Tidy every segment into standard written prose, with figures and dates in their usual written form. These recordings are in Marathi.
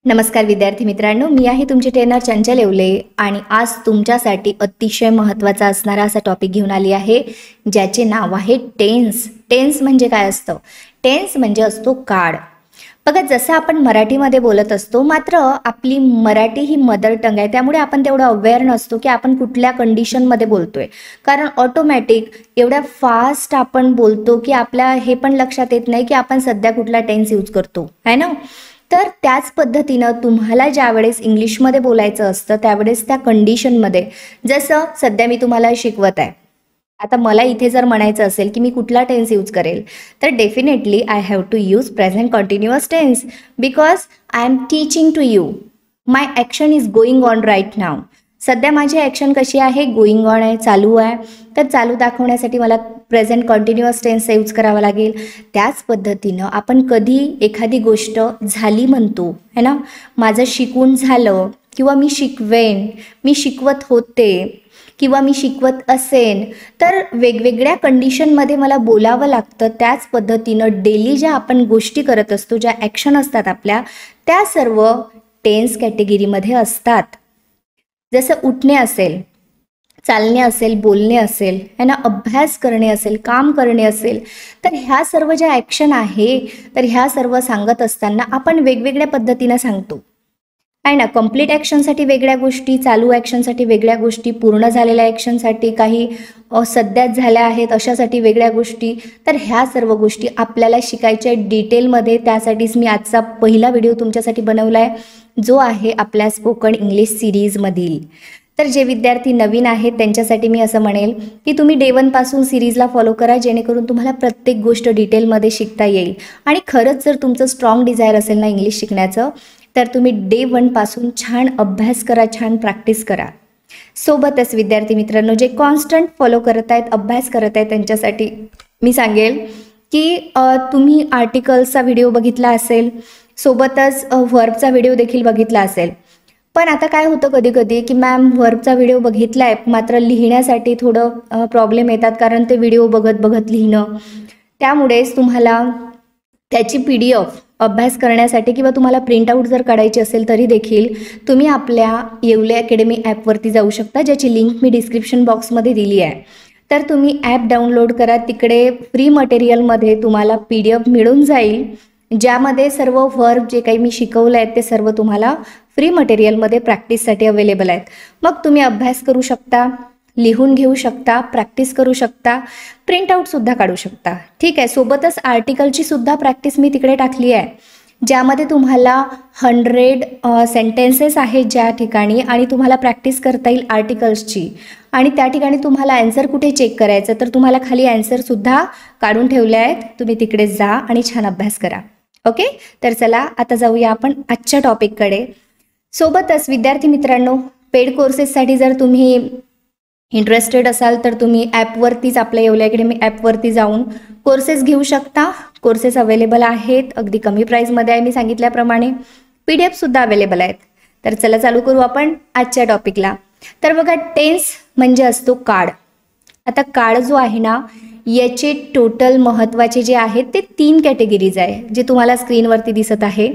नमस्कार विद्यार्थी मित्रांनो, मी आहे तुमची ट्रेनर चंचल येवले आणि आज तुमच्यासाठी अतिशय महत्त्वाचा असणारा असा टॉपिक घेऊन आली आहे ज्याचे नाव आहे टेन्स. टेन्स म्हणजे काय असतं? टेन्स म्हणजे असतो काळ. बघा, जसं आपण मराठीमध्ये बोलत असतो, मात्र आपली मराठी ही मदर टंग आहे, त्यामुळे आपण तेवढं अवेअर नसतो की आपण कुठल्या कंडिशनमध्ये बोलतोय. कारण ऑटोमॅटिक एवढ्या फास्ट आपण बोलतो की आपल्या हे पण लक्षात येत नाही की आपण सध्या कुठला टेन्स यूज करतो, आहे ना. तर त्याच पद्धतीनं तुम्हाला ज्यावेळेस इंग्लिशमध्ये बोलायचं असतं त्यावेळेस त्या कंडिशनमध्ये, जसं सध्या मी तुम्हाला शिकवत आहे, आता मला इथे जर म्हणायचं असेल की मी कुठला टेन्स यूज करेल, तर definitely I have to use present continuous tense because I am teaching to you. My action is going on right now. सध्या माझी ॲक्शन कशी आहे? गोईंग ऑन आहे, चालू आहे. तर चालू दाखवण्यासाठी मला प्रेझेंट कंटिन्युअस टेन्स यूज करावा लागेल. त्याच पद्धतीनं आपण कधी एखादी गोष्ट झाली म्हणतो, है ना. माझं शिकून झालं, किंवा मी शिकवेन, मी शिकवत होते, किंवा मी शिकवत असेन. तर वेगवेगळ्या कंडिशनमध्ये मला बोलावं लागतं. त्याच पद्धतीनं डेली ज्या आपण गोष्टी करत असतो, ज्या ॲक्शन असतात आपल्या, त्या सर्व टेन्स कॅटेगरीमध्ये असतात. जसं उठणे असेल, चालणे असेल, बोलणे असेल, है ना, अभ्यास करणे असेल, काम करणे असेल, तर ह्या सर्व ज्या ॲक्शन आहे, तर ह्या सर्व सांगत असताना आपण वेगवेगळ्या पद्धतीनं सांगतो, आहे ना. कंप्लीट ॲक्शनसाठी वेगळ्या गोष्टी, चालू ॲक्शनसाठी वेगळ्या गोष्टी, पूर्ण झालेल्या ॲक्शनसाठी, काही सध्याच झाल्या आहेत अशासाठी वेगळ्या गोष्टी. तर ह्या सर्व गोष्टी आपल्याला शिकायच्या डिटेलमध्ये. त्यासाठीच मी आजचा पहिला व्हिडिओ तुमच्यासाठी बनवला आहे, जो आहे आपल्या स्पोकन इंग्लिश सिरीजमधील. तर जे विद्यार्थी नवीन आहेत त्यांच्यासाठी मी असं म्हणेल की तुम्ही डे 1 पासून सिरीजला फॉलो करा, जेणेकरून तुम्हाला प्रत्येक गोष्ट डिटेलमध्ये शिकता येईल. आणि खरंच जर तुमचं स्ट्रॉंग डिझायर असेल ना इंग्लिश शिकण्याचं, तर तुम्ही डे 1 पासून छान अभ्यास करा, छान प्रॅक्टिस करा. सोबतच विद्यार्थी मित्रांनो, जे कॉन्स्टंट फॉलो करत आहेत, अभ्यास करत आहेत, त्यांच्यासाठी मी सांगेल की तुम्ही आर्टिकल्सचा व्हिडिओ बघितला असेल, सोबतच व्हर्बचा व्हिडिओ देखील बघितला असेल. पण आता काय होतं कधी कधी की मॅम व्हर्बचा व्हिडिओ बघितला आहे, मात्र लिहिण्यासाठी थोडं प्रॉब्लेम येतात, कारण ते व्हिडिओ बघत बघत लिहिणं. त्यामुळेच तुम्हाला त्याची PDF अभ्यास करण्यासाठी किंवा तुम्हाला प्रिंटआउट जर काढायची असेल तरी देखील तुम्ही आपल्या येवले अकॅडमी ॲपवरती जाऊ शकता, ज्याची लिंक मी डिस्क्रिप्शन बॉक्समध्ये दिली आहे. तर तुम्ही ॲप डाउनलोड करा. तिकडे फ्री मटेरियलमध्ये तुम्हाला PDF मिळून जाईल, ज्यामध्ये सर्व व्हर्ब जे काही मी शिकवलं आहे ते सर्व तुम्हाला फ्री मटेरियलमध्ये प्रॅक्टिससाठी अवेलेबल आहेत. मग तुम्ही अभ्यास करू शकता, लिहून घेऊ शकता, प्रॅक्टिस करू शकता, प्रिंटआउटसुद्धा काढू शकता. ठीक आहे. सोबतच आर्टिकलची सुद्धा प्रॅक्टिस मी तिकडे टाकली आहे, ज्यामध्ये तुम्हाला 100 सेंटेन्सेस आहेत ज्या ठिकाणी, आणि तुम्हाला प्रॅक्टिस करता येईल आर्टिकल्सची. आणि त्या ठिकाणी तुम्हाला ॲन्सर कुठे चेक करायचं, तर तुम्हाला खाली ॲन्सरसुद्धा काढून ठेवले आहेत. तुम्ही तिकडे जा आणि छान अभ्यास करा. ओके. तर चला आता जाऊया आपण आजच्या टॉपिककडे. सोबतच विद्यार्थी मित्रांनो, पेड कोर्सेससाठी जर तुम्ही इंटरेस्टेड असाल तर तुम्ही ॲपवरतीच, आपल्या येवले अकॅडमी ॲपवरती जाऊन कोर्सेस घेऊ शकता. कोर्सेस अवेलेबल आहेत, अगदी कमी प्राईजमध्ये आहे. मी सांगितल्याप्रमाणे PDF सुद्धा अवेलेबल आहेत. तर चला चालू करू आपण आजच्या टॉपिकला. तर बघा, टेन्स म्हणजे असतो काळ. आता काळ जो आहे ना, याचे टोटल महत्त्वाचे जे आहेत ते 3 कॅटेगरीज आहे, जे तुम्हाला स्क्रीनवरती दिसत आहे.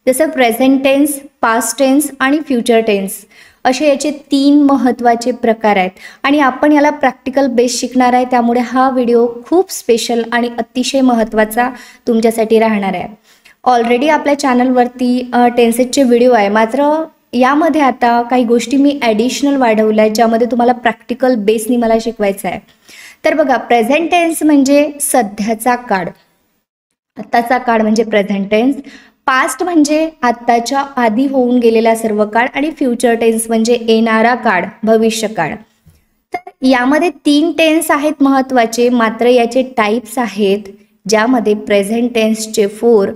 जसं प्रेझेंट टेन्स, पास्ट टेन्स आणि फ्युचर टेन्स, असे याचे 3 महत्त्वाचे प्रकार आहेत. आणि आपण याला प्रॅक्टिकल बेस शिकणार आहे, त्यामुळे हा व्हिडिओ खूप स्पेशल आणि अतिशय महत्त्वाचा तुमच्यासाठी राहणार आहे. ऑलरेडी आपल्या चॅनलवरती टेन्सेसचे व्हिडिओ आहे, मात्र यामध्ये आता काही गोष्टी मी ॲडिशनल वाढवल्या आहेत, ज्यामध्ये तुम्हाला प्रॅक्टिकल बेसनी मला शिकवायचं आहे. तर बघा, प्रेझेंट टेन्स म्हणजे सध्याचा काळ, आत्ताचा काळ म्हणजे प्रेझेंट टेन्स. पास्ट म्हणजे आत्ताच्या आधी होऊन गेलेला सर्व काळ, आणि फ्युचर टेन्स म्हणजे येणारा काळ, भविष्यकाळ. तर यामध्ये 3 टेन्स आहेत महत्त्वाचे, मात्र याचे टाईप्स आहेत, ज्यामध्ये प्रेझेंट टेन्सचे 4,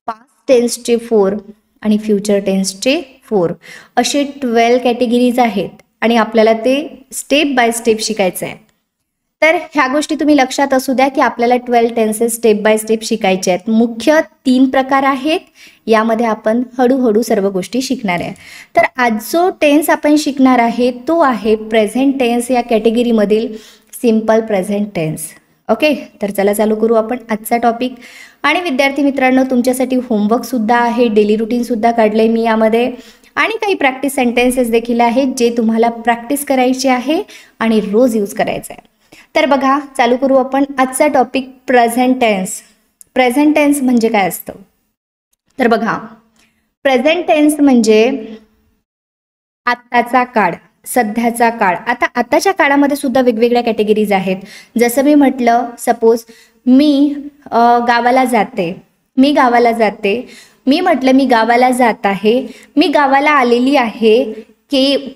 पास्ट टेन्सचे 4 आणि फ्युचर टेन्सचे 4, असे 12 कॅटेगरीज आहेत. आणि आपल्याला ते स्टेप बाय स्टेप शिकायचं आहे. तर ह्या गोष्टी तुम्ही लक्षात असू द्या की आपल्याला 12 टेन्सेस स्टेप बाय स्टेप शिकायचे आहेत. मुख्य 3 प्रकार आहेत, यामध्ये आपण हळूहळू सर्व गोष्टी शिकणार आहे. तर आज जो टेन्स आपण शिकणार आहे तो आहे प्रेझेंट टेन्स या कॅटेगरीमधील सिम्पल प्रेझेंट टेन्स. ओके, तर चला चालू करू आपण आजचा टॉपिक. आणि विद्यार्थी मित्रांनो, तुमच्यासाठी होमवर्कसुद्धा आहे, डेली रुटीनसुद्धा काढलं आहे मी यामध्ये, आणि काही प्रॅक्टिस सेंटेन्सेस देखील आहेत जे तुम्हाला प्रॅक्टिस करायचे आहे आणि रोज यूज करायचं आहे. तर बघा, चालू करू आपण आजचा topic present tense. Present tense म्हणजे काय असतं? तर बघा, प्रेझेंट टेन्स म्हणजे आत्ताचा काळ, सध्याचा काळ. आताच्या काळामध्ये सुद्धा वेगवेगळ्या कॅटेगरीज आहेत. जसं मी म्हटलं, सपोज मी गावाला जाते, मी गावाला जाते, मी म्हटलं मी गावाला जात आहे, मी गावाला आलेली आहे,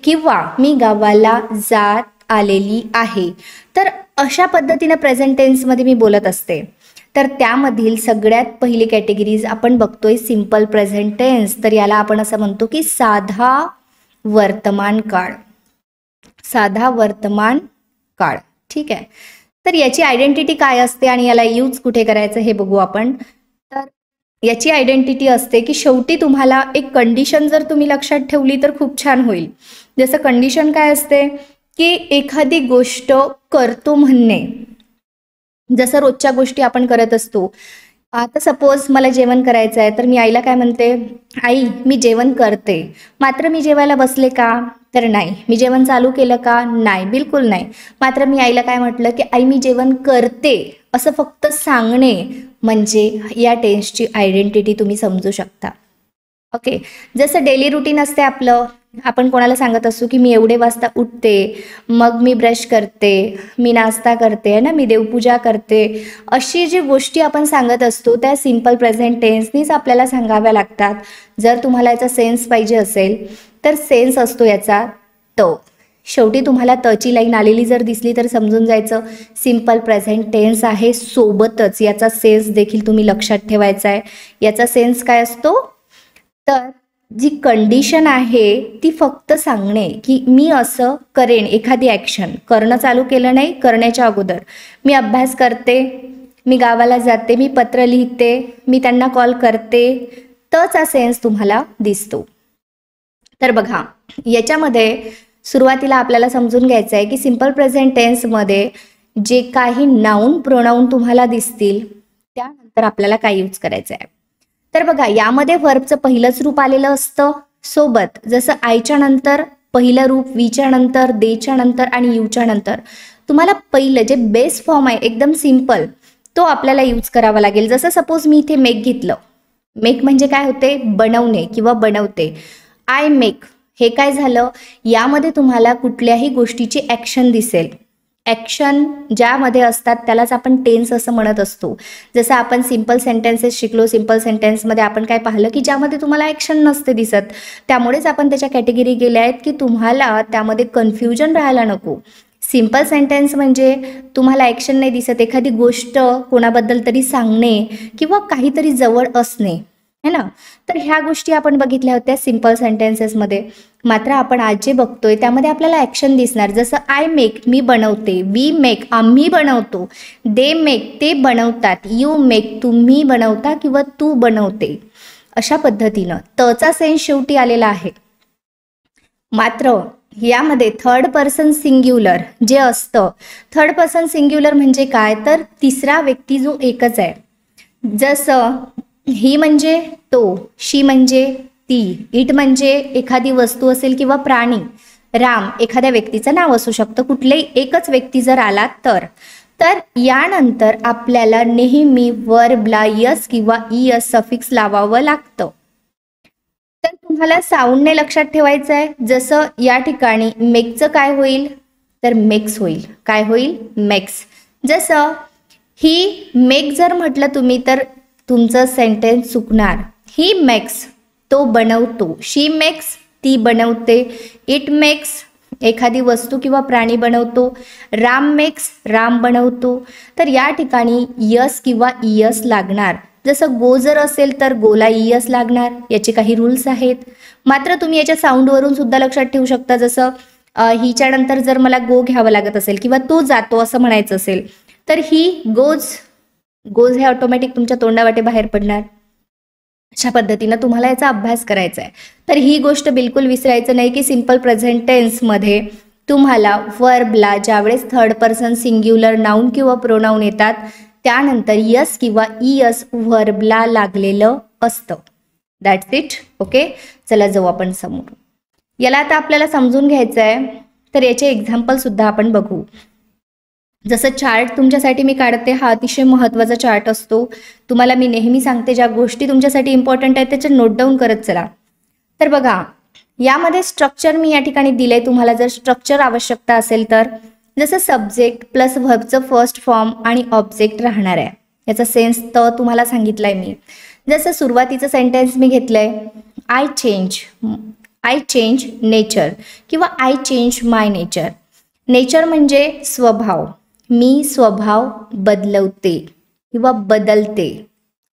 किंवा मी गावाला जात आलेली आहे. तर अशा पद्धतीनं प्रेझेंट टेन्समध्ये मी बोलत असते. तर त्यामधील सगळ्यात पहिली कॅटेगरीज आपण बघतोय सिंपल प्रेझेंट टेन्स. तर याला आपण असं म्हणतो की साधा वर्तमान काळ. साधा वर्तमान काळ, ठीक आहे. तर याची आयडेंटिटी काय असते आणि याला यूज कुठे करायचं हे बघू आपण. तर याची आयडेंटिटी असते की शेवटी तुम्हाला एक कंडिशन जर तुम्ही लक्षात ठेवली तर खूप छान होईल. जसं कंडिशन काय असते की एखादी गोष्ट करतो म्हणणे, जसं रोजच्या गोष्टी आपण करत असतो. आता सपोज मला जेवण करायचं आहे, तर मी आईला काय म्हणते, आई मी जेवण करते. मात्र मी जेवायला बसले का? तर नाही. मी जेवण चालू केलं का? नाही, बिलकुल नाही. मात्र मी आईला काय म्हटलं की आई मी जेवण करते, असं फक्त सांगणे म्हणजे या टेन्सची आयडेंटिटी तुम्ही समजू शकता. ओके, जसं डेली रुटीन असते आपलं, आपण कोणाला सांगत असतो की मी एवढे वाजता उठते, मग मी ब्रश करते, मी नाश्ता करते आहे ना, मी देवपूजा करते. अशी जी गोष्टी आपण सांगत असतो त्या सिंपल प्रेझेंट टेन्सनीच आपल्याला सांगाव्या लागतात. जर तुम्हाला याचा सेन्स पाहिजे असेल तर सेन्स असतो याचा त. शेवटी तुम्हाला तची लाईन आलेली जर दिसली तर समजून जायचं सिंपल प्रेझेंट टेन्स आहे. सोबतच याचा सेन्स देखील तुम्ही लक्षात ठेवायचा आहे. याचा सेन्स काय असतो? तर जी कंडिशन आहे ती फक्त सांगणे की मी असं करेन, एखादी ॲक्शन करणं चालू केलं नाही, करण्याच्या अगोदर मी अभ्यास करते, मी गावाला जाते, मी पत्र लिहिते, मी त्यांना कॉल करते, तचा सेन्स तुम्हाला दिसतो. तर बघा, याच्यामध्ये सुरुवातीला आपल्याला समजून घ्यायचं आहे की सिंपल प्रेझेंट टेन्समध्ये जे काही नाऊन प्रोनाऊन तुम्हाला दिसतील त्यानंतर आपल्याला काय यूज करायचं आहे. तर बघा, यामध्ये वर्बचं पहिलंच रूप आलेलं असतं सोबत. जसं आयच्या नंतर पहिलं रूप, वीच्या नंतर, देच्या नंतर आणि यूच्या नंतर तुम्हाला पहिलं जे बेस फॉर्म आहे एकदम सिंपल तो आपल्याला यूज करावा लागेल. जसं सपोज मी इथे मेक घेतलं. मेक म्हणजे काय होते? बनवणे किंवा बनवते. आय मेक हे काय झालं? यामध्ये तुम्हाला कुठल्याही गोष्टीची ॲक्शन दिसेल. ॲक्शन ज्यामध्ये असतात त्यालाच आपण टेन्स असं म्हणत असतो. जसं आपण सिंपल सेंटेन्सेस शिकलो, सिंपल सेंटेन्समध्ये आपण काय पाहिलं की ज्यामध्ये तुम्हाला ॲक्शन नसते दिसत, त्यामुळेच आपण त्याच्या कॅटेगरी गेल्या आहेत की तुम्हाला त्यामध्ये कन्फ्युजन राहायला नको. सिंपल सेंटेन्स म्हणजे तुम्हाला ॲक्शन नाही दिसत, एखादी गोष्ट कोणाबद्दल तरी सांगणे किंवा काहीतरी जवळ असणे है ना. तर ह्या गोष्टी आपण बघितल्या होत्या सिंपल सेंटेन्सेसमध्ये. मात्र आपण आज जे बघतोय त्यामध्ये आपल्याला ॲक्शन दिसणार. जसं आय मेक मी बनवते, वी मेक आम्ही बनवतो, दे मेक ते बनवतात, यू मेक तुम्ही बनवता किंवा तू बनवते. अशा पद्धतीनं तचा सेन्स शेवटी आलेला आहे. मात्र यामध्ये थर्ड पर्सन सिंग्युलर जे असतं, थर्ड पर्सन सिंग्युलर म्हणजे काय? तर तिसरा व्यक्ती जो एकच आहे. जसं ही म्हणजे तो, शी म्हणजे ती, इट म्हणजे एखादी वस्तू असेल किंवा प्राणी, राम एखाद्या व्यक्तीचं नाव असू शकतं. कुठलेही एकच व्यक्ती जर आला तर यानंतर आपल्याला नेहमी वर्बला यस किंवा इयस सफिक्स लावावं लागतं. तर तुम्हाला साऊंडने लक्षात ठेवायचं आहे. जसं या ठिकाणी मेकचं काय होईल? तर मेक्स होईल. काय होईल? मेक्स. जसं ही मेक जर म्हटलं तुम्ही तर तुमचं सेंटेन्स चुकणार. ही मेक्स तो बनवतो, शी मेक्स ती बनवते, इट मेक्स एखादी वस्तू किंवा प्राणी बनवतो, राम मेक्स राम बनवतो. तर या ठिकाणी यस किंवा इयस लागणार. जसं गो जर असेल तर गोला इयस लागणार. याचे काही रूल्स आहेत. मात्र तुम्ही याच्या साऊंडवरून सुद्धा लक्षात ठेवू शकता. जसं हिच्या नंतर जर मला गो घ्यावं लागत असेल किंवा तो जातो असं म्हणायचं असेल तर ही गोज हे ऑटोमॅटिक तुमच्या तोंडावाटे बाहेर पडणार. अशा पद्धतीनं तुम्हाला याचा अभ्यास करायचा आहे. तर ही गोष्ट बिलकुल विसरायचं नाही की सिंपल प्रेझेंट टेन्समध्ये तुम्हाला वर्बला ज्यावेळेस थर्ड पर्सन सिंग्युलर नाऊन किंवा प्रोनाऊन येतात त्यानंतर यस किंवा इयस वर्बला लागलेलं असतं. That's it. ओके, चला जाऊ आपण समोर. याला आता आपल्याला समजून घ्यायचं आहे, तर याचे एक्झाम्पल सुद्धा आपण बघू. जसं चार्ट तुमच्यासाठी मी काढते, हा अतिशय महत्त्वाचा चार्ट असतो. तुम्हाला मी नेहमी सांगते ज्या गोष्टी तुमच्यासाठी इम्पॉर्टंट आहेत त्याचे नोट डाऊन करत चला. तर बघा, यामध्ये स्ट्रक्चर मी या ठिकाणी दिलंय. तुम्हाला जर स्ट्रक्चर आवश्यकता असेल तर जसं सब्जेक्ट प्लस व्हर्बचं फर्स्ट फॉर्म आणि ऑब्जेक्ट राहणार आहे. याचा सेन्स तर तुम्हाला सांगितलाय मी. जसं सुरुवातीचं सेंटेन्स मी घेतलंय, आय चेंज नेचर किंवा I change my nature. Nature म्हणजे स्वभाव, मी स्वभाव बदलवते किंवा बदलते.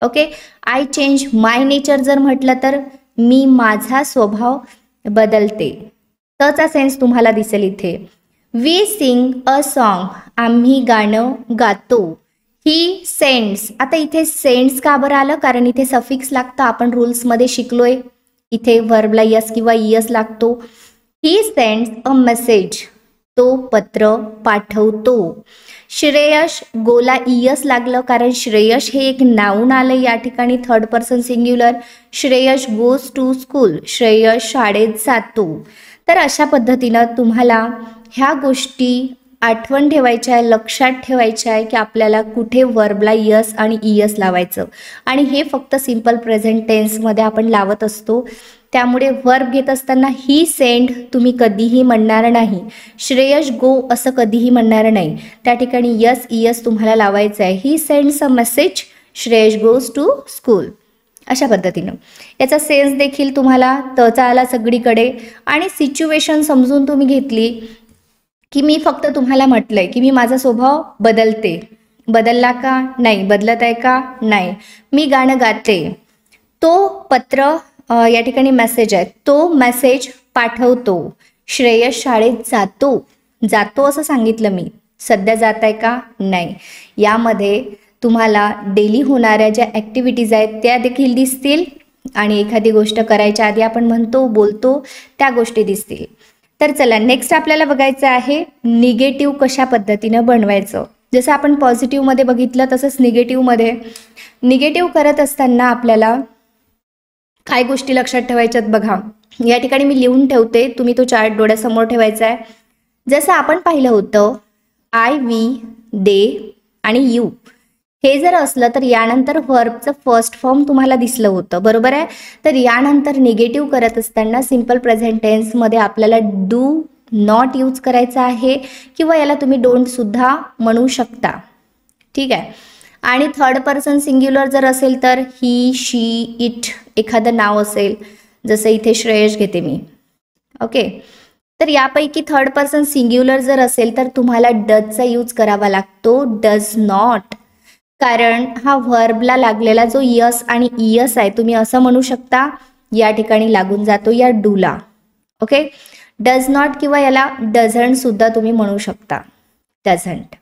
Okay, I change my nature जर म्हटलं तर मी माझा स्वभाव बदलते. तचा सेन्स तुम्हाला दिसेल इथे. वी सिंग अ सॉन्ग, आम्ही गाणं गातो. ही सेंड्स, आता इथे सेंड्स का बरं आलं, कारण इथे सफिक्स लागतं. आपण रूल्समध्ये शिकलोय, इथे वर्बला यस किंवा इयस लागतो. ही सेंड्स अ मेसेज, तो पत्र पाठवतो. श्रेयश, गोला इयस लागलं कारण श्रेयश हे एक नाऊन आलं या ठिकाणी third person singular. Shreyash goes to school, Shreyash शाळेत जातो. तर अशा पद्धतीनं तुम्हाला ह्या गोष्टी आठवण ठेवायच्या आहे, लक्षात ठेवायच्या आहे की आपल्याला कुठे वर्बला यस आणि इयस लावायचं. आणि हे फक्त सिम्पल प्रेझेंट टेन्समध्ये आपण लावत असतो. त्यामुळे वर्ब घेत असताना ही सेंड तुम्ही कधीही म्हणणार नाही. श्रेयश गो असं कधीही म्हणणार नाही. त्या ठिकाणी यस इयस तुम्हाला लावायचं आहे. He sends a message, Shreyash goes to school. अशा पद्धतीनं याचा सेन्स देखील तुम्हाला तचा आला सगळीकडे. आणि सिच्युएशन समजून तुम्ही घेतली की मी फक्त तुम्हाला म्हटलंय की मी माझा स्वभाव बदलते. बदलला का? नाही. बदलत आहे का? नाही. मी गाणं गाते. तो पत्र या ठिकाणी मेसेज आहे, तो मेसेज पाठवतो. श्रेयस शाळेत जातो असं सांगितलं मी. सध्या जात आहे का? नाही. यामध्ये तुम्हाला डेली होणाऱ्या ज्या ॲक्टिव्हिटीज आहेत त्या देखील दिसतील आणि एखादी गोष्ट करायच्या आधी आपण म्हणतो बोलतो त्या गोष्टी दिसतील. तर चला नेक्स्ट आपल्याला बघायचं आहे निगेटिव्ह कशा पद्धतीनं बनवायचं. जसं आपण पॉझिटिव्हमध्ये बघितलं तसंच निगेटिव्हमध्ये. निगेटिव्ह करत असताना आपल्याला काय गोष्टी लक्षात ठेवायच्यात बघा. या ठिकाणी मी लिहून ठेवते, तुम्ही तो चार्ट डोळ्यासमोर ठेवायचा आहे. जसं आपण पाहिलं होतं आय, वी, दे आणि यू हे जर असलं तर यानंतर वर्बचं फर्स्ट फॉर्म तुम्हाला दिसलं होतं, बरोबर आहे. तर यानंतर निगेटिव्ह करत असताना सिम्पल प्रेझेंट टेन्समध्ये आपल्याला डू नॉट यूज करायचा आहे किंवा याला तुम्ही डोंट सुद्धा म्हणू शकता. ठीक आहे. आणि थर्ड पर्सन सिंग्युलर जर असेल तर ही, शी, इट एखादं नाव असेल, जसं इथे श्रेयश घेते मी. ओके. तर यापैकी थर्ड पर्सन सिंग्युलर जर असेल तर तुम्हाला डजचा यूज करावा लागतो, डज नॉट. कारण हा व्हर्बला लागलेला जो यस आणि इयस आहे तुम्ही असं म्हणू शकता या ठिकाणी लागून जातो या डूला. ओके. डज नॉट किंवा याला डझंट सुद्धा तुम्ही म्हणू शकता. Doesn't,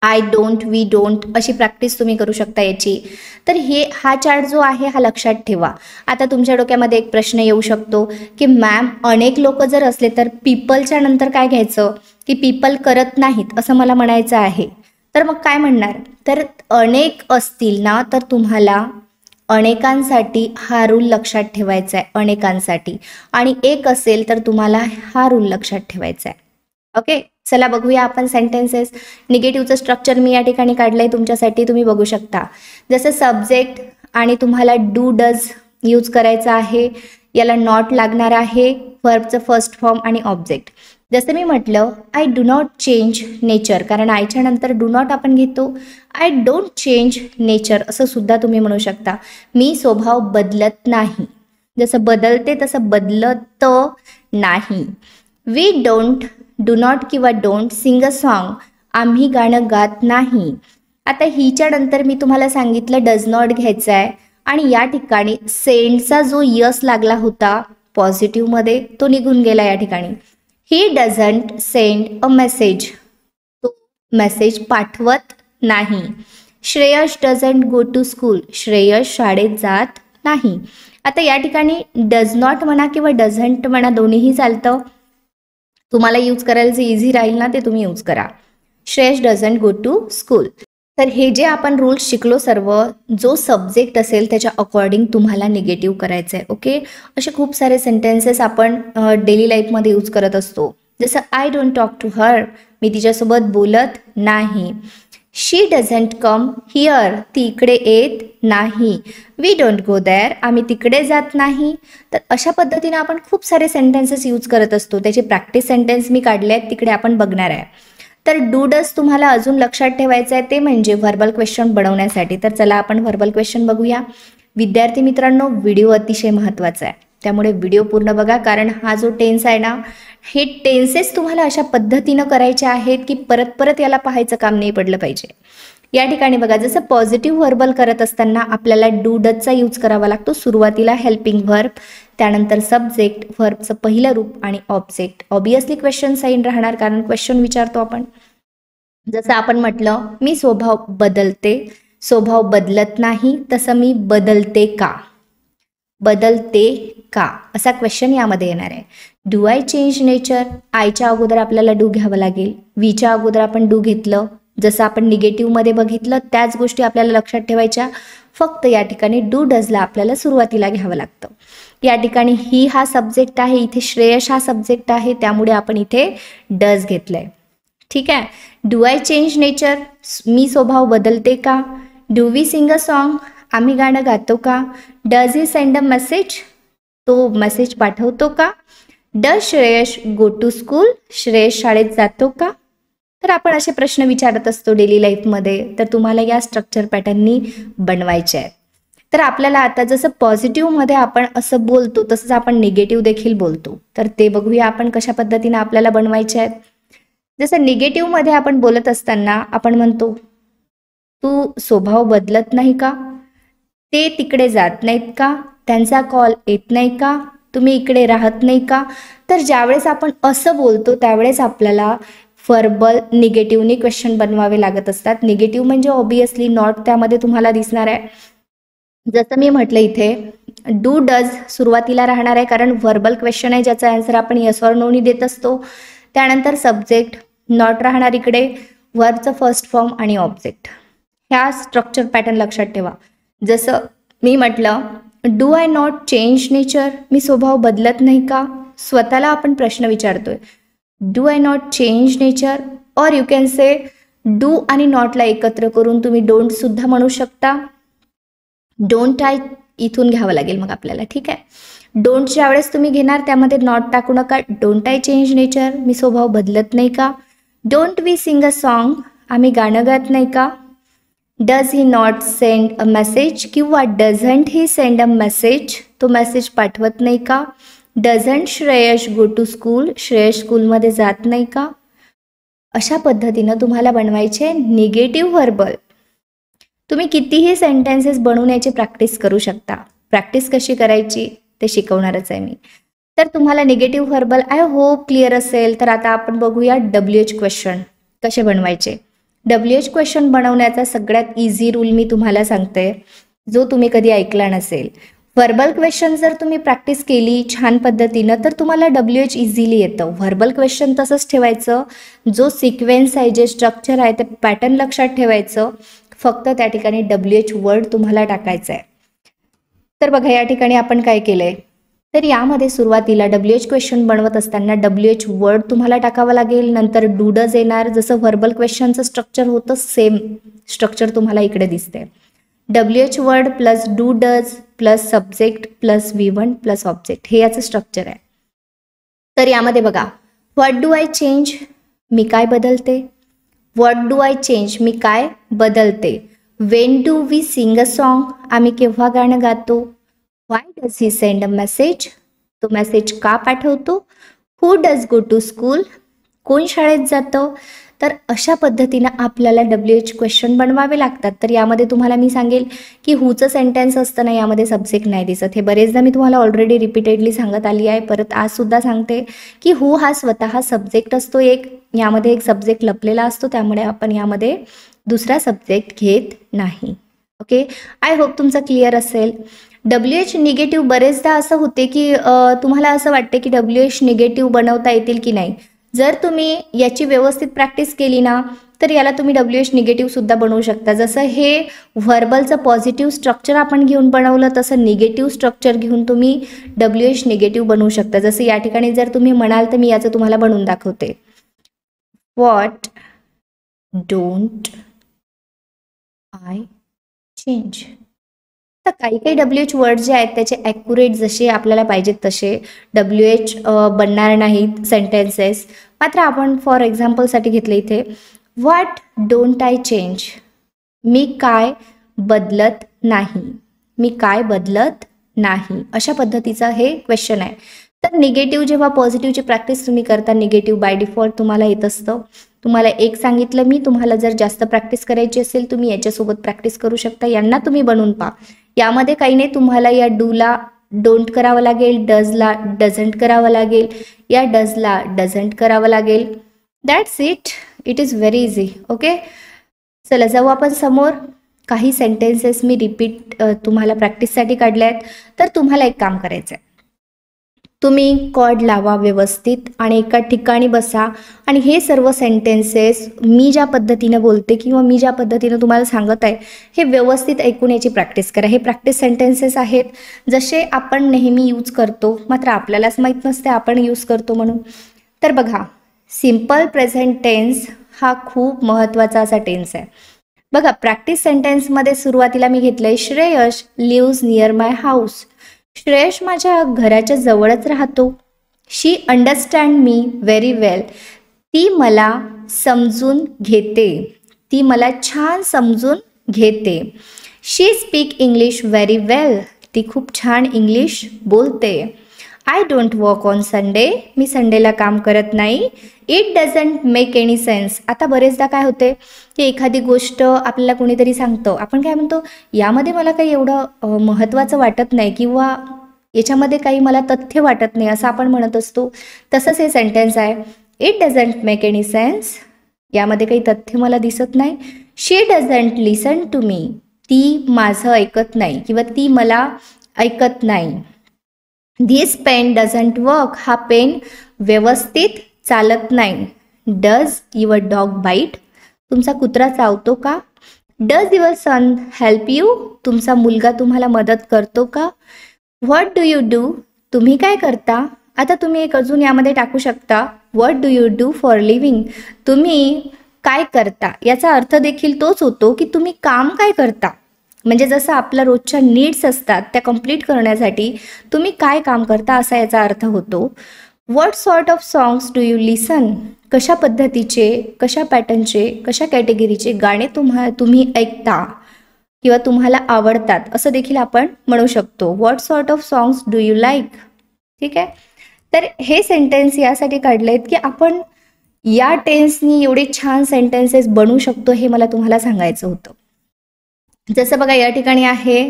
I don't, we don't अशी प्रॅक्टिस तुम्ही करू शकता याची. तर हा चार्ट जो आहे हा लक्षात ठेवा. आता तुमच्या डोक्यामध्ये एक प्रश्न येऊ शकतो की मॅम अनेक लोक जर असले तर पीपलच्या नंतर काय घ्यायचं, की पीपल करत नाहीत असं मला म्हणायचं आहे. तर मग काय म्हणणार, तर अनेक असतील ना तर तुम्हाला अनेकांसाठी हा रूल लक्षात ठेवायचा आहे, अनेकांसाठी. आणि एक असेल तर तुम्हाला हा रूल लक्षात ठेवायचा आहे. ओके. चला बघूया आपण सेंटेन्सेस. निगेटिव्हचं स्ट्रक्चर मी या ठिकाणी काढलंय तुमच्यासाठी, तुम्ही बघू शकता. जसं सब्जेक्ट आणि तुम्हाला डू डज यूज करायचा आहे, याला नॉट लागणार आहे, व्हर्बचं फर्स्ट फॉर्म आणि ऑब्जेक्ट. जसं मी म्हटलं I do not change nature, कारण आयच्या नंतर डू नॉट आपण घेतो. आय डोंट चेंज नेचर असं सुद्धा तुम्ही म्हणू शकता. मी स्वभाव बदलत नाही. जसं बदलते तसं बदलत नाही. वी डोंट, डू नॉट किंवा डोंट सिंग अ सॉन्ग, आम्ही गाणं गात नाही. आता हिच्या नंतर मी तुम्हाला सांगितलं डज नॉट घ्यायचा आहे आणि या ठिकाणी सेंडचा जो यस लागला होता पॉझिटिव्हमध्ये तो निघून गेला या ठिकाणी. He doesn't send a message, तो मेसेज पाठवत नाही. Shreyas doesn't go to school, Shreyas शाळेत जात नाही. आता या ठिकाणी डज नॉट म्हणा किंवा डझंट म्हणा दोन्हीही चालतं. तुम्हाला यूज करायला जे इझी राहील ना ते तुम्ही यूज करा. Shreyash doesn't go to school. तर हे जे आपण रूल्स शिकलो सर्व, जो सब्जेक्ट असेल त्याच्या अकॉर्डिंग तुम्हाला निगेटिव्ह करायचं आहे. ओके, असे खूप सारे सेंटेन्सेस आपण डेली लाईफमध्ये यूज करत असतो. जसं I don't talk to her, मी तिच्यासोबत बोलत नाही. शी डझंट कम हिअर, ती इकडे येत नाही. वी डोंट गो देअर, आम्ही तिकडे जात नाही. तर अशा पद्धतीने आपण खूप सारे सेंटेन्सेस यूज करत असतो. त्याचे प्रॅक्टिस सेंटेन्स मी काढले आहेत, तिकडे आपण बघणार आहे. तर डू डज तुम्हाला अजून लक्षात ठेवायचं आहे, ते म्हणजे व्हर्बल क्वेश्चन बनवण्यासाठी. तर चला आपण व्हर्बल क्वेश्चन बघूया. विद्यार्थी मित्रांनो, व्हिडिओ अतिशय महत्त्वाचा आहे, त्यामुळे व्हिडिओ पूर्ण बघा. कारण हा जो टेन्स आहे ना, हे टेन्सेस तुम्हाला अशा पद्धतीनं करायचे आहेत की परत परत याला पाहायचं काम नाही पडलं पाहिजे. या ठिकाणी बघा, जसं पॉझिटिव्ह व्हर्बल करत असताना आपल्याला डू डजचा यूज करावा लागतो. सुरुवातीला हेल्पिंग व्हर्ब, त्यानंतर सब्जेक्ट, व्हर्बचं पहिलं रूप आणि ऑब्जेक्ट. ऑब्वियसली क्वेश्चन साईन राहणार, कारण क्वेश्चन विचारतो आपण. जसं आपण म्हटलं, मी स्वभाव बदलते, स्वभाव बदलत नाही, तसं मी बदलते का, बदलते का, असा क्वेश्चन यामध्ये येणार आहे. डू आय चेंज नेचर, आयच्या अगोदर आपल्याला डू घ्यावं लागेल. वीच्या अगोदर आपण डू घेतलं, जसं आपण निगेटिव्हमध्ये बघितलं त्याच गोष्टी आपल्याला लक्षात ठेवायच्या. फक्त या ठिकाणी डू डजला आपल्याला सुरुवातीला घ्यावं लागतं. या ठिकाणी ही हा सब्जेक्ट आहे, इथे श्रेयश हा सब्जेक्ट आहे, त्यामुळे आपण इथे डज घेतलंय. ठीक आहे. डू आय चेंज नेचर, मी स्वभाव बदलते का. Do we sing a song, आम्ही गाणं गातो का. Does he send a message, तो मेसेज पाठवतो का. Does Shreyash go to school, Shreyash शाळेत जातो का. तर आपण असे प्रश्न विचारत असतो डेली लाईफमध्ये, तर तुम्हाला या स्ट्रक्चर पॅटर्ननी बनवायचे आहेत. तर आपल्याला आता जसं पॉझिटिव्हमध्ये आपण असं बोलतो तसंच आपण निगेटिव्ह देखील बोलतो. तर ते बघूया आपण कशा पद्धतीने आपल्याला बनवायचे आहेत. जसं निगेटिव्हमध्ये आपण बोलत असताना आपण म्हणतो, तू स्वभाव बदलत नाही का, ते तिकडे जात नाहीत का, त्यांचा कॉल येत नाही का, तुम्ही इकडे राहत नाही का. तर ज्यावेळेस आपण असं बोलतो त्यावेळेस आपल्याला व्हर्बल निगेटिव्हनी क्वेश्चन बनवावे लागत असतात. निगेटिव्ह म्हणजे ऑब्वियसली नॉट त्यामध्ये तुम्हाला दिसणार आहे. जसं मी म्हटलं इथे डू डज सुरुवातीला राहणार आहे, कारण व्हर्बल क्वेश्चन आहे ज्याचा आन्सर आपण येस ऑर नोनी देत असतो. त्यानंतर सब्जेक्ट, नॉट राहणार इकडे, व्हर्बचं फर्स्ट फॉर्म आणि ऑब्जेक्ट. ह्या स्ट्रक्चर पॅटर्न लक्षात ठेवा. जसं मी म्हटलं, do I not change nature, मी स्वभाव बदलत नाही का. स्वतःला आपण प्रश्न विचारतोय, do I not change nature. Or you can say do आणि नॉटला एकत्र करून तुम्ही डोंट सुद्धा म्हणू शकता. डोंट आय इथून घ्यावं लागेल मग आपल्याला. ठीक आहे. डोंट ज्यावेळेस तुम्ही घेणार त्यामध्ये नॉट टाकू नका. डोंट आय चेंज नेचर, मी स्वभाव बदलत नाही का. Don't we sing a song, आम्ही गाणं गात नाही का. Does he not send a message किंवा doesn't he send a message, तो मेसेज पाठवत नाही का. Doesn't Shreyash go to school, Shreyash स्कूलमध्ये जात नाही का. अशा पद्धतीनं तुम्हाला बनवायचे निगेटिव्ह व्हर्बल. तुम्ही कितीही सेंटेन्सेस बनवण्याची प्रॅक्टिस करू शकता. प्रॅक्टिस कशी करायची ते शिकवणारच आहे मी. तर तुम्हाला negative verbal I hope clear असेल. तर आता आपण बघूया WH क्वेश्चन कसे बनवायचे. WH क्वेश्चन बनवण्याचा सगळ्यात इझी रूल मी तुम्हाला सांगते, जो तुम्ही कधी ऐकला नसेल. व्हर्बल क्वेश्चन जर तुम्ही प्रॅक्टिस केली छान पद्धतीनं तर तुम्हाला WH इझिली येतं. व्हर्बल क्वेश्चन तसंच ठेवायचं, जो सिक्वेन्स आहे, जे स्ट्रक्चर आहे ते पॅटर्न लक्षात ठेवायचं. फक्त त्या ठिकाणी WH वर्ड तुम्हाला टाकायचं आहे. तर बघा या ठिकाणी आपण काय केलंय, तर यामध्ये सुरुवातीला WH क्वेश्चन बनवत असताना WH वर्ड तुम्हाला टाकावं लागेल. नंतर डू डज येणार. जसं व्हर्बल क्वेश्चनचं स्ट्रक्चर होतं सेम स्ट्रक्चर तुम्हाला इकडे दिसते. WH word plus do does plus subject plus V1 plus object, हे याचं स्ट्रक्चर आहे. तर यामध्ये बघा, व्हॉट डू आय चेंज, मी काय बदलते. व्हॉट डू आय चेंज, मी काय बदलते. When do we sing a song, आम्ही केव्हा गाणं गातो. Why does he send a message, तो मेसेज का पाठवतो. Who does go to school, कोण शाळेत जातं. तर अशा पद्धतीनं आपल्याला WH क्वेश्चन बनवावे लागतात. तर यामध्ये तुम्हाला मी सांगेल की हूचं सेंटेन्स असतं ना, यामध्ये सब्जेक्ट नाही दिसत. हे बरेचदा मी तुम्हाला ऑलरेडी रिपीटेडली सांगत आली आहे. परत आजसुद्धा सांगते की हू हा स्वतः सब्जेक्ट असतो एक, यामध्ये एक सब्जेक्ट लपलेला असतो, त्यामुळे आपण यामध्ये दुसरा सब्जेक्ट घेत नाही. ओके, आय होप तुमचं क्लिअर असेल. WH निगेटिव्ह बरेचदा असं होते की तुम्हाला असं वाटते की WH निगेटिव्ह बनवता येतील की नाही. जर तुम्ही याची व्यवस्थित प्रॅक्टिस केली ना तर याला तुम्ही WH निगेटिव्ह सुद्धा बनवू शकता. जसं हे व्हर्बलचं पॉझिटिव्ह स्ट्रक्चर आपण घेऊन बनवलं तसं निगेटिव्ह स्ट्रक्चर घेऊन तुम्ही WH निगेटिव्ह बनवू शकता. जसं या ठिकाणी जर तुम्ही म्हणाल तर मी याचं तुम्हाला बनवून दाखवते. What don't I change. तर काही काही WH वर्ड जे आहेत त्याचे ॲक्युरेट जसे आपल्याला पाहिजेत तसे WH बनणार नाहीत सेंटेन्सेस. मात्र आपण फॉर एक्झाम्पलसाठी घेतले इथे व्हॉट डोंट आय चेंज. मी काय बदलत नाही. मी काय बदलत नाही अशा पद्धतीचा हे क्वेश्चन आहे. तर निगेटिव्ह जेव्हा पॉझिटिव्हची प्रॅक्टिस तुम्ही करता निगेटिव्ह बाय डिफॉल्ट तुम्हाला येत असतं. तुम्हाला एक सांगितलं मी, तुम्हाला जर जास्त प्रॅक्टिस करायची असेल तुम्ही याच्यासोबत प्रॅक्टिस करू शकता. यांना तुम्ही बनवून पहा. यामध्ये काही नाही, तुम्हाला या डूला डोंट करावं लागेल, डजला डझंट करावं लागेल, या डजला डझंट करावं लागेल. That's it. It is very easy. Okay, चला जाऊ आपण समोर. काही सेंटेन्सेस मी रिपीट तुम्हाला प्रॅक्टिससाठी काढले आहेत. तर तुम्हाला एक काम करायचं आहे, तुम्ही कॉर्ड लावा व्यवस्थित आणि एका ठिकाणी बसा आणि हे सर्व सेंटेन्सेस मी ज्या पद्धतीनं बोलते किंवा मी ज्या पद्धतीनं तुम्हाला सांगत आहे हे व्यवस्थित ऐकून याची प्रॅक्टिस करा. हे प्रॅक्टिस सेंटेन्सेस आहेत जसे आपण नेहमी यूज करतो, मात्र आपल्यालाच माहीत नसते आपण यूज करतो म्हणून. तर बघा, सिम्पल प्रेझेंट टेन्स हा खूप महत्त्वाचा असा टेन्स आहे. बघा, प्रॅक्टिस सेंटेन्समध्ये सुरुवातीला मी घेतलं आहे Shreyash lives near my house. Shreyash माझ्या घराच्या जवळच राहतो. She understand me very well. ती मला समजून घेते. ती मला छान समजून घेते. She speak English very well. ती खूप छान इंग्लिश बोलते. I don't work on Sunday. मी संडेला काम करत नाही. It doesn't make any sense. आता बरेचदा काय होते की एखादी गोष्ट आपल्याला कोणीतरी सांगतं, आपण काय म्हणतो यामध्ये मला काही एवढं महत्त्वाचं वाटत नाही किंवा याच्यामध्ये काही मला तथ्य वाटत नाही असं आपण म्हणत असतो. तसंच हे सेंटेन्स आहे. It doesn't make any sense. यामध्ये काही तथ्य मला दिसत नाही. She doesn't listen to me. ती माझं ऐकत नाही किंवा ती मला ऐकत नाही. This pen doesn't work. हा पेन व्यवस्थित चालत नाही. Does your dog bite. तुमचा कुत्रा चावतो का? Does your son help you. तुमचा मुलगा तुम्हाला मदत करतो का? What do you do. तुम्ही काय करता? आता तुम्ही एक अजून यामध्ये टाकू शकता what do you do for living. तुम्ही काय करता याचा अर्थ देखील तोच होतो की तुम्ही काम काय करता. म्हणजे जसं आपल्या रोजच्या नीड्स असतात त्या कंप्लीट करण्यासाठी तुम्ही काय काम करता असा याचा अर्थ होतो. What sort of songs do you listen. कशा पद्धतीचे, कशा पॅटर्नचे, कशा कॅटेगरीचे गाणे तुम्ही ऐकता किंवा तुम्हाला आवडतात असं देखील आपण म्हणू शकतो. What sort of songs do you like. ठीक आहे. तर हे सेंटेन्स यासाठी काढले आहेत की आपण या टेन्सनी एवढे छान सेंटेन्सेस बनवू शकतो हे मला तुम्हाला सांगायचं होतं. जसं बघा या ठिकाणी आहे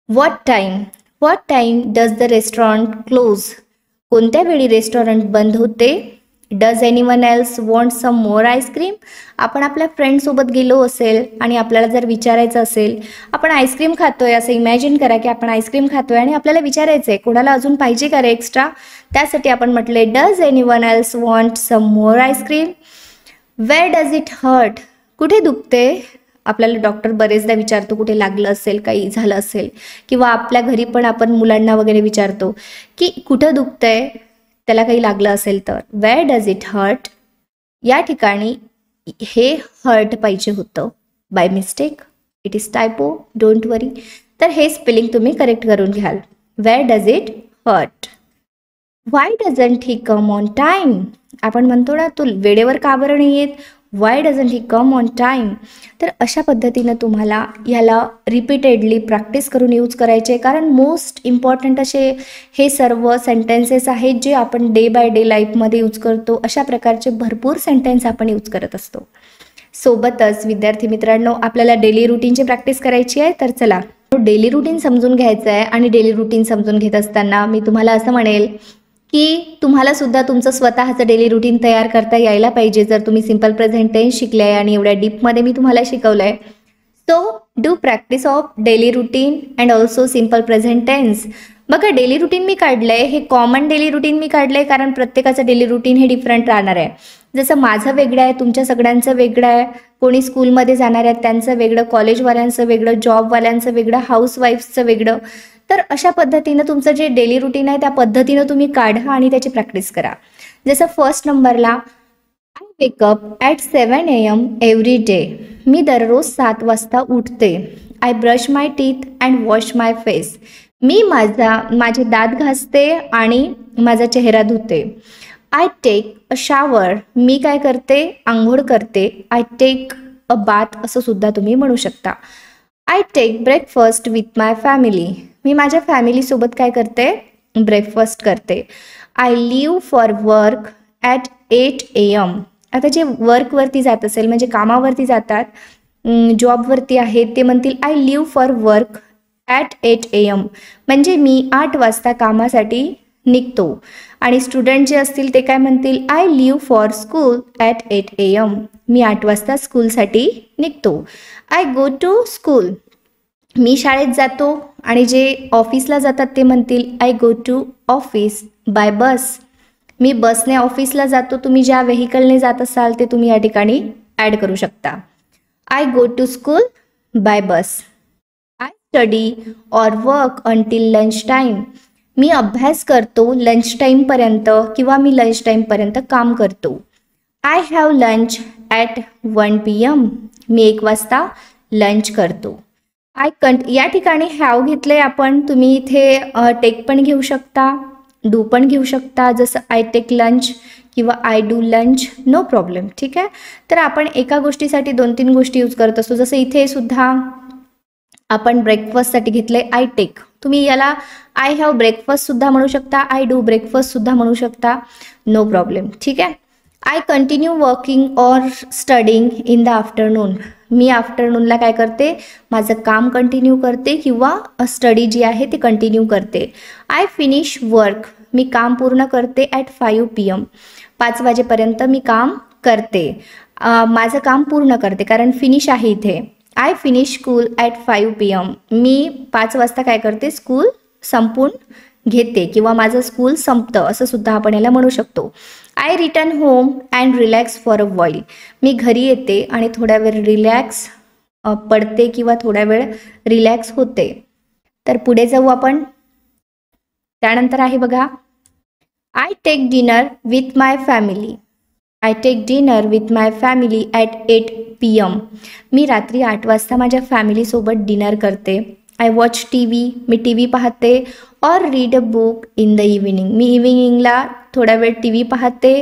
what time. What time does the restaurant close. कोणत्या वेळी रेस्टॉरंट बंद होते. Does anyone else want some more ice cream. आपण आपल्या फ्रेंडसोबत गेलो असेल आणि आपल्याला जर विचारायचं असेल, आपण आईस्क्रीम खातोय असं इमॅजिन करा की आपण आईस्क्रीम खातोय आणि आपल्याला विचारायचं आहे कोणाला अजून पाहिजे का रे एक्स्ट्रा. त्यासाठी आपण म्हटले does anyone else want some more ice cream. Where does it hurt. कुठे दुखते. आपल्याला डॉक्टर बरेचदा विचारतो कुठे लागलं असेल, काही झालं असेल, किंवा आपल्या घरी पण आपण मुलांना वगैरे विचारतो की कुठं दुखतंय, त्याला काही लागलं असेल तर. Where does it hurt. या ठिकाणी हे हर्ट पाहिजे होतं by mistake. It is typo, don't worry. तर हे स्पेलिंग तुम्ही करेक्ट करून घ्याल. Where does it hurt. Why doesn't he come on time. आपण म्हणतो ना तो वेळेवर का बरं नाही येत. Why doesn't he come on time. तर अशा पद्धतीनं तुम्हाला ह्याला रिपीटेडली प्रॅक्टिस करून यूज करायचे, कारण मोस्ट इम्पॉर्टंट असे हे सर्व सेंटेन्सेस आहेत जे आपण डे बाय डे लाईफमध्ये यूज करतो. अशा प्रकारचे भरपूर सेंटेन्स आपण यूज करत असतो. सोबतच विद्यार्थी मित्रांनो आपल्याला डेली रुटीनची प्रॅक्टिस करायची आहे. तर चला डेली रुटीन समजून घ्यायचं आहे. आणि डेली रुटीन समजून घेत असताना मी तुम्हाला असं म्हणेल की तुम्हाला सुद्धा तुमचं स्वतःचं डेली रुटीन तयार करता यायला पाहिजे. जर तुम्ही सिम्पल प्रेझेंट टेन्स शिकले आहे आणि एवढ्या डीपमध्ये मी तुम्हाला शिकवलं आहे, so do practice of daily routine and also simple present tense. बघा डेली रुटीन मी काढलंय, हे कॉमन डेली रुटीन मी काढलंय कारण प्रत्येकाचं डेली रुटीन हे डिफरंट राहणार आहे. जसं माझं वेगळं आहे, तुमच्या सगळ्यांचं वेगळं आहे. कोणी स्कूलमध्ये जाणार आहेत त्यांचं वेगळं, कॉलेजवाल्यांचं वेगळं, जॉबवाल्यांचं वेगळं, हाऊसवाईफ्सचं वेगळं. तर अशा पद्धतीनं तुमचं जे डेली रुटीन आहे त्या पद्धतीनं तुम्ही काढा आणि त्याची प्रॅक्टिस करा. जसं फर्स्ट नंबरला I wake up at 7 AM every day. मी दररोज 7 वाजता उठते. I brush my teeth and wash my face. मी माझे दात घासते आणि माझा चेहरा धुते. I take a shower. मी काय करते, आंघोळ करते. आय टेक अ बाथ असं सुद्धा तुम्ही म्हणू शकता. I take breakfast with my family. मी माझ्या फॅमिलीसोबत काय करते, ब्रेकफास्ट करते. I leave for work at 8 AM. आता जे वर्कवरती जात असेल म्हणजे कामावरती जातात, जॉबवरती आहेत, ते म्हणतील I leave for work at 8 AM. म्हणजे मी 8 वाजता कामासाठी निघतो. आणि स्टुडंट जे असतील ते काय म्हणतील, I leave for school at 8 AM. मी 8 वाजता स्कूलसाठी निघतो. I go to school. मी शाळेत जातो. आणि जे ऑफिसला जातात ते म्हणतील I go to office by bus. मी बसने ऑफिसला जातो. तुम्ही ज्या व्हेकलने जात असाल ते तुम्ही या ठिकाणी ॲड करू शकता. I go to school by bus. I study or work until lunch time. मी अभ्यास करतो लंच टाईमपर्यंत किंवा मी लंच टाईमपर्यंत काम करतो. I have lunch at 1 PM. मी 1 वाजता लंच करतो. या ठिकाणी हॅव घेतले आपण. तुम्ही इथे टेक पण घेऊ शकता, डू पण घेऊ शकता. जसं आय टेक लंच किंवा I do lunch, no problem. ठीक आहे. तर आपण एका गोष्टीसाठी 2-3 गोष्टी यूज करत असतो. जसं इथे सुद्धा आपण ब्रेकफास्टसाठी घेतले आय टेक. तुम्ही याला आय हॅव ब्रेकफास्टसुद्धा म्हणू शकता, आय डू ब्रेकफास्टसुद्धा म्हणू शकता, नो प्रॉब्लेम. ठीक आहे. I continue working or studying in the afternoon. मी आफ्टरनूनला काय करते, माझं काम कंटिन्यू करते किंवा स्टडी जी आहे ते कंटिन्यू करते. I finish work. मी काम पूर्ण करते ॲट 5 PM. 5 वाजेपर्यंत मी काम करते. माझं काम पूर्ण करते कारण फिनिश आहे इथे. I finish school at 5 PM. मी 5 वाजता काय करते, स्कूल संपून घेते किंवा माझं स्कूल संपतं असं सुद्धा आपण याला म्हणू शकतो. I return home and relax for a while. मी घरी येते आणि थोड्या वेळ रिलॅक्स पडते किंवा थोड्या वेळ रिलॅक्स होते. तर पुढे जाऊ आपण. त्यानंतर आहे बघा, I take dinner with my family. I take dinner with my family at 8 PM. मी रात्री 8 वाजता माझ्या फॅमिलीसोबत डिनर करते. I watch TV. मी TV पाहते. Or read a book in the evening. मी इव्हिनिंगला थोडा वेळ TV पाहते